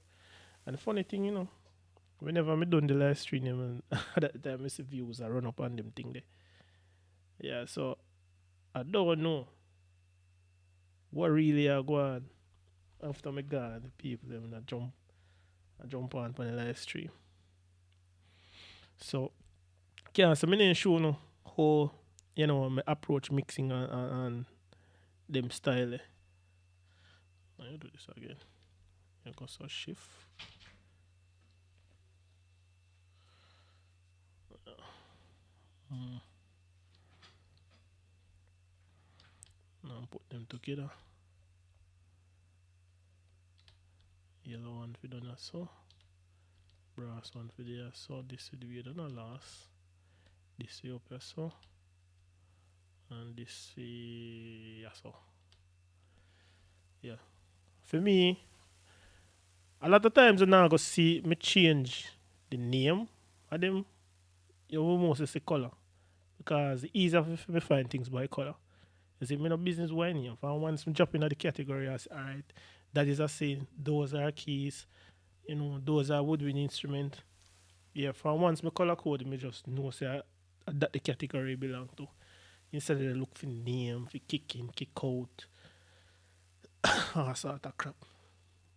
And the funny thing, whenever I done the live stream, and at that time I see views I run up on them thing there. Yeah, so I don't know what really are going after me gone. The people them I jump on the live stream. So yeah, so I didn't show no how my approach mixing and them style. Let me do this again. You go so shift. Mm. Now put them together. Yellow one for done so. Brass one for there so. This is the way done last. This is up here so. And this is yeah, so. Yeah. For me, a lot of times when I go see me change the name of them, you almost see color. Because it's easier for me find things by color. You see, me no business whining. If I want me drop into the category, I say, alright, that is a saying, those are keys, those are woodwind instrument. Yeah, for once me color code, me just know say that the category belong to. Instead of look for name, for kick in, kick out, all sort of crap.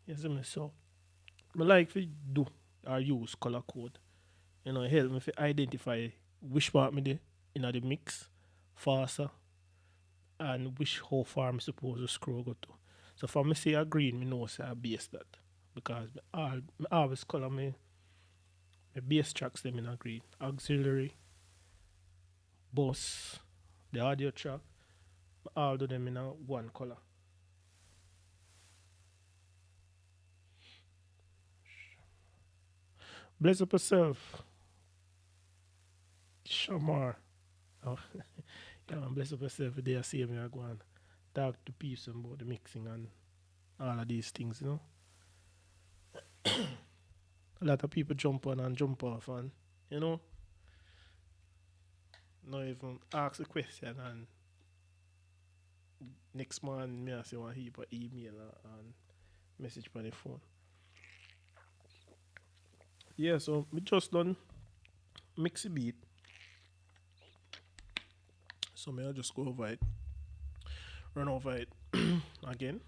You see me? So, I like to do or use color code. It help me to identify which part me the in the mix faster and which how far I'm supposed to scroll go to. So for me say a green, me know say I base that. Because me always color my bass tracks them in a green. Auxiliary, bus, the audio track, all do them in a one color. Bless up yourself, Shamar. Oh, yeah, man, bless up yourself. They see me I go on talk to people about the mixing and all of these things, you know. A lot of people jump on and jump off and, you know, not even ask a question and next morning me I say one heap of email and message on the phone. Yeah, so we just done mix a beat. So may I just go over it, run over it again.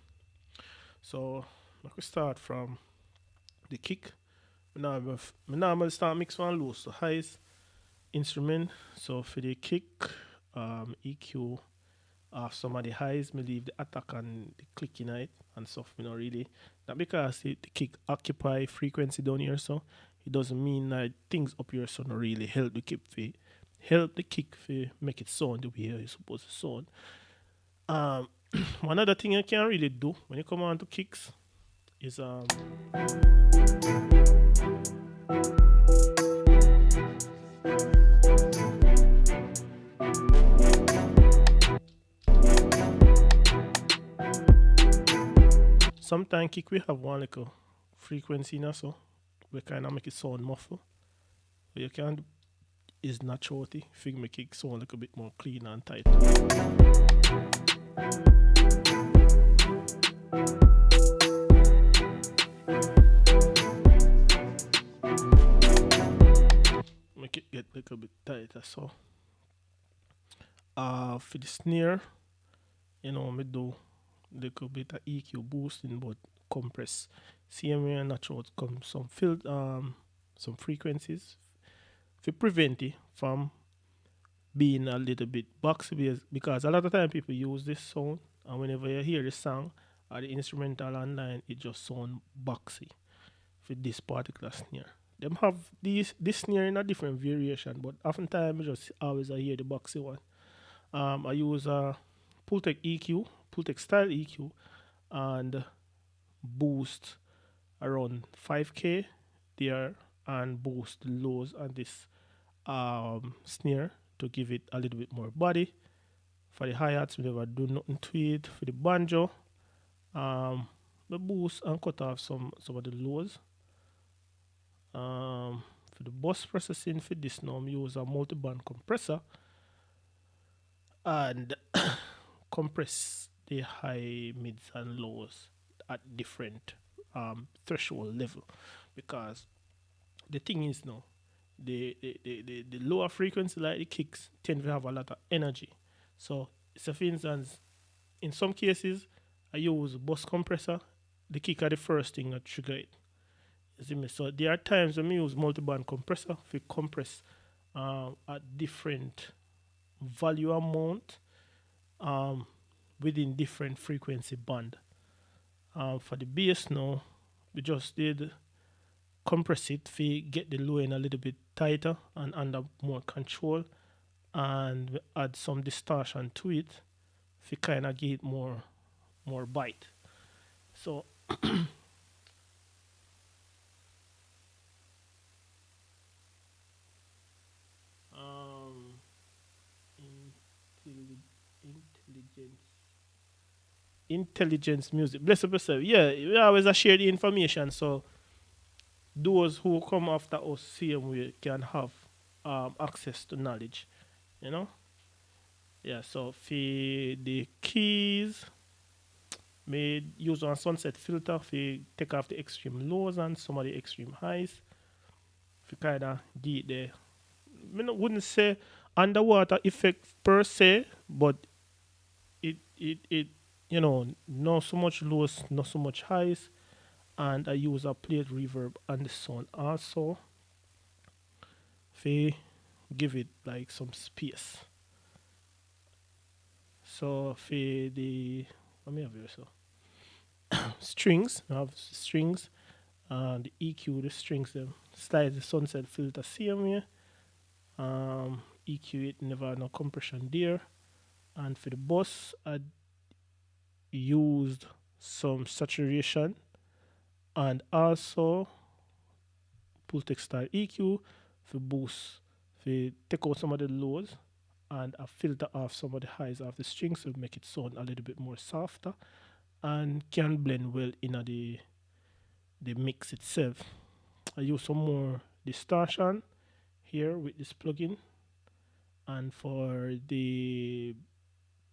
So I could start from the kick. Me normally start mix one low, so highest instrument. So for the kick, EQ off some of the highs, me leave the attack and the click in it and stuff, you know, really. Not because the kick occupy frequency down here, so it doesn't mean that things up here so not really help the kick for help the kick for make it sound the way it's supposed to sound. Um one other thing you can really do when you come on to kicks is sometimes kick we have one like a frequency in so we kind of make it sound muffled. What you can do is naturally if you make it sound like a bit more clean and tight. Make it get a little bit tighter. So for the snare, you know, me do little bit of EQ boosting but compress. Same way natural come some frequencies to prevent it from being a little bit boxy because a lot of time people use this sound and whenever you hear the song or the instrumental online it just sound boxy for this particular snare. Them have this snare in a different variation but oftentimes I just always I hear the boxy one. I use a Pultec EQ, Pultec style EQ and boost around 5k there and boost the lows on this snare to give it a little bit more body. For the hi-hats, we never do nothing to it. For the banjo, we boost and cut off some of the lows. For the bus processing for this now, we use a multi-band compressor and compress the high, mids and lows at different threshold level because the thing is now the lower frequency like the kicks tend to have a lot of energy. So for instance, in some cases I use bus compressor, the kick are the first thing that trigger it. You see me? So there are times when I use multi-band compressor to compress at different value amount within different frequency band. For the bass now, we just did compress it to get the low end a little bit tighter and under more control and we add some distortion to it to kind of give it more bite. So intelligence intelligence music. Bless up yourself. Yeah, we always share the information so those who come after us same way can have access to knowledge. You know? Yeah, so for the keys, may use one sunset filter to take off the extreme lows and some of the extreme highs. To kind of get the wouldn't say underwater effect per se, but it you know not so much lows, not so much highs, and I use a plate reverb on the sound also to give it like some space. So for the let me have here so strings, I have strings and the EQ the strings them slide the sunset filter same way. EQ it never no compression there. And for the bus I used some saturation and also Pultec style EQ for boost, for take out some of the lows and I filter off some of the highs of the string so make it sound a little bit more softer and can blend well in the mix itself. I use some more distortion here with this plugin, and for the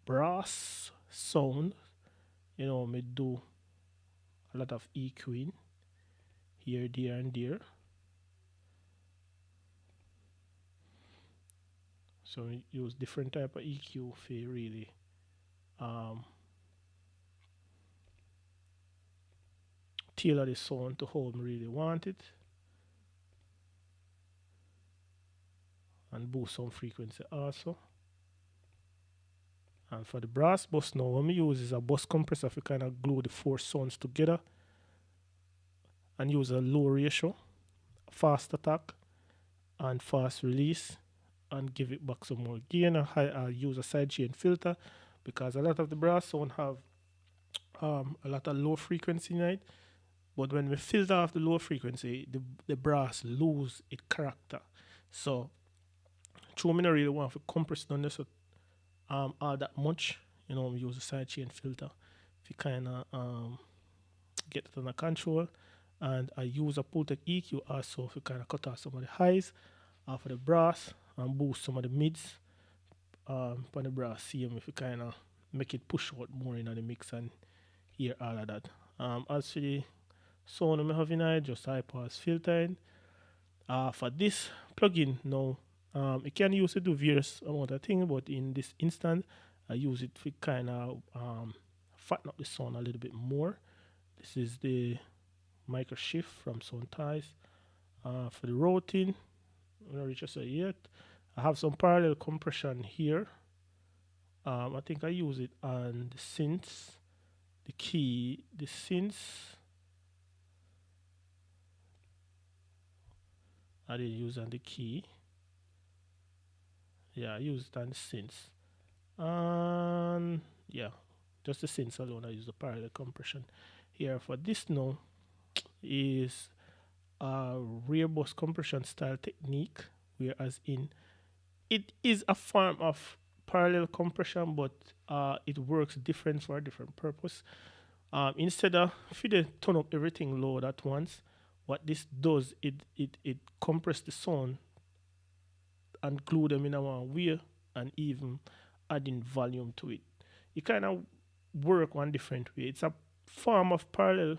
brass sound, me do a lot of EQing here, there, and there. So we use different type of EQ for really um, tailor the sound to how I really want it, and boost some frequency also. And for the brass bus now, what we use is a bus compressor to kind of glue the four sounds together and use a low ratio, fast attack, and fast release, and give it back some more gain. I use a sidechain filter because a lot of the brass sound have a lot of low frequency in it. But when we filter off the low frequency, the brass lose its character. So, true, me not really want to compress down this all that much. We use a sidechain filter to kind of get it under control. And I use a Pultec EQ also to kind of cut off some of the highs off of the brass and boost some of the mids on the brass. See if you kind of make it push out more in the mix and hear all of that. As for the sound I'm having, I just high pass filtering. For this plugin now, it can use it to do various amount of things, but in this instance, I use it to kind of fatten up the sound a little bit more. This is the micro shift from Sound Ties. For the routing, I'm not reach it yet. I have some parallel compression here. I think I use it on the synths, the key, the synths. I didn't use on the key. Yeah, I use it on the synths. And yeah, just the synths alone. I use the parallel compression. Here for this now is a rear bus compression style technique, whereas in it is a form of parallel compression, but it works different for a different purpose. Instead of if you turn up everything low at once, what this does, it compresses the sound and glue them in a one way, and even adding volume to it. It kind of work one different way. It's a form of parallel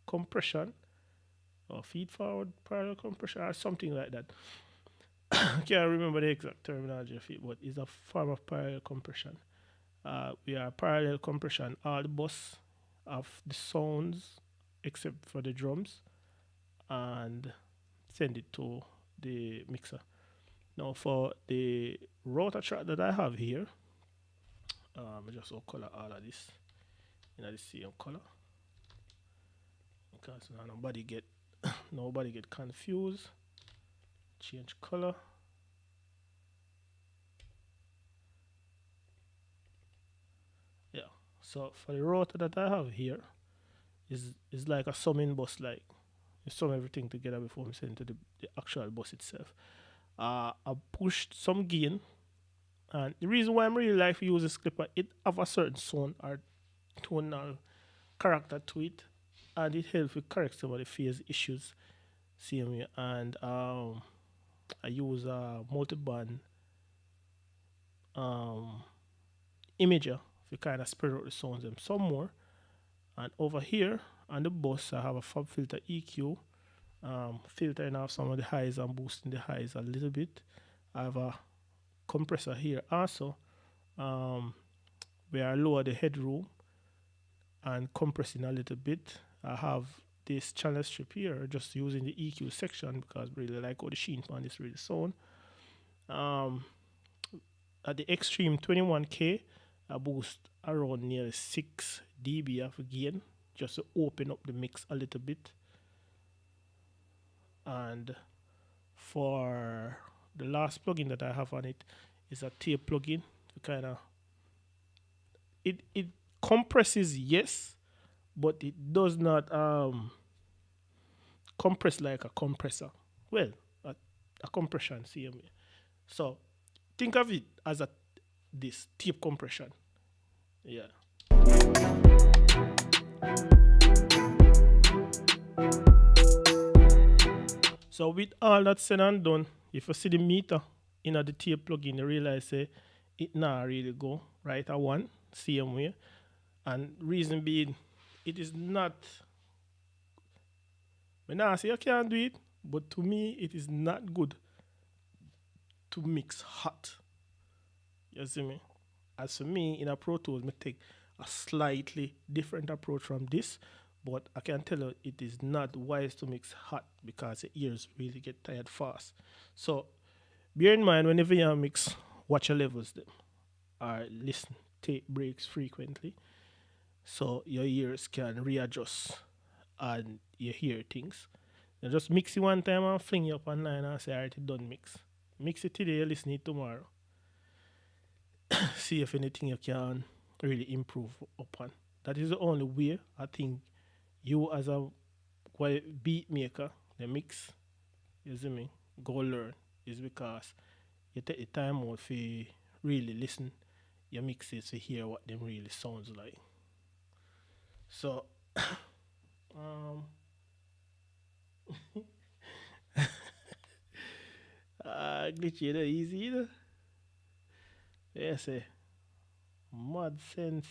compression or feed forward parallel compression or something like that. I can't remember the exact terminology of it, but it's a form of parallel compression. We are parallel compression all the bus of the sounds except for the drums and send it to the mixer. Now for the router track that I have here, I just will color all of this in the same color because now nobody get confused. Change color. Yeah. So for the router that I have here is like a summing bus, like you sum everything together before we send to the actual bus itself. I pushed some gain, and the reason why I'm really like to use this clipper, it have a certain sound or tonal character to it, and it helps to correct some of the phase issues. See me, and I use a multi-band imager to kind of spread out the sounds them some more. And over here on the bus, I have a Fab Filter EQ, filtering off some of the highs and boosting the highs a little bit. I have a compressor here also, where I lower the headroom and compressing a little bit. I have this channel strip here, just using the EQ section because I really like how the sheen on this really sound. At the extreme 21K, I boost around nearly 6 dB of gain just to open up the mix a little bit. And for the last plugin that I have on it is a tape plugin to kind of it compresses, yes, but it does not compress like a compressor. Well, a compression, see me. So think of it as a this tape compression. Yeah. So with all that said and done, if you see the meter in the tape plug-in, you realize say it not really go right at one, same way. And reason being, it is not, when I say you can't do it, but to me it is not good to mix hot. You see me? As for me, in a Pro Tools, me take a slightly different approach from this, but I can tell you it is not wise to mix hot because the ears really get tired fast. So bear in mind whenever you mix, watch your levels them or listen, take breaks frequently so your ears can readjust and you hear things. You just mix it one time and fling it up online and say, alright, it done mix. Mix it today, listen it tomorrow. See if anything you can really improve upon. That is the only way I think you as a beat maker, the mix, you see me, go learn is because you take the time out for really listen your mixes to hear what them really sounds like. So um glitchy you know, easy you know. Yes, mad sense.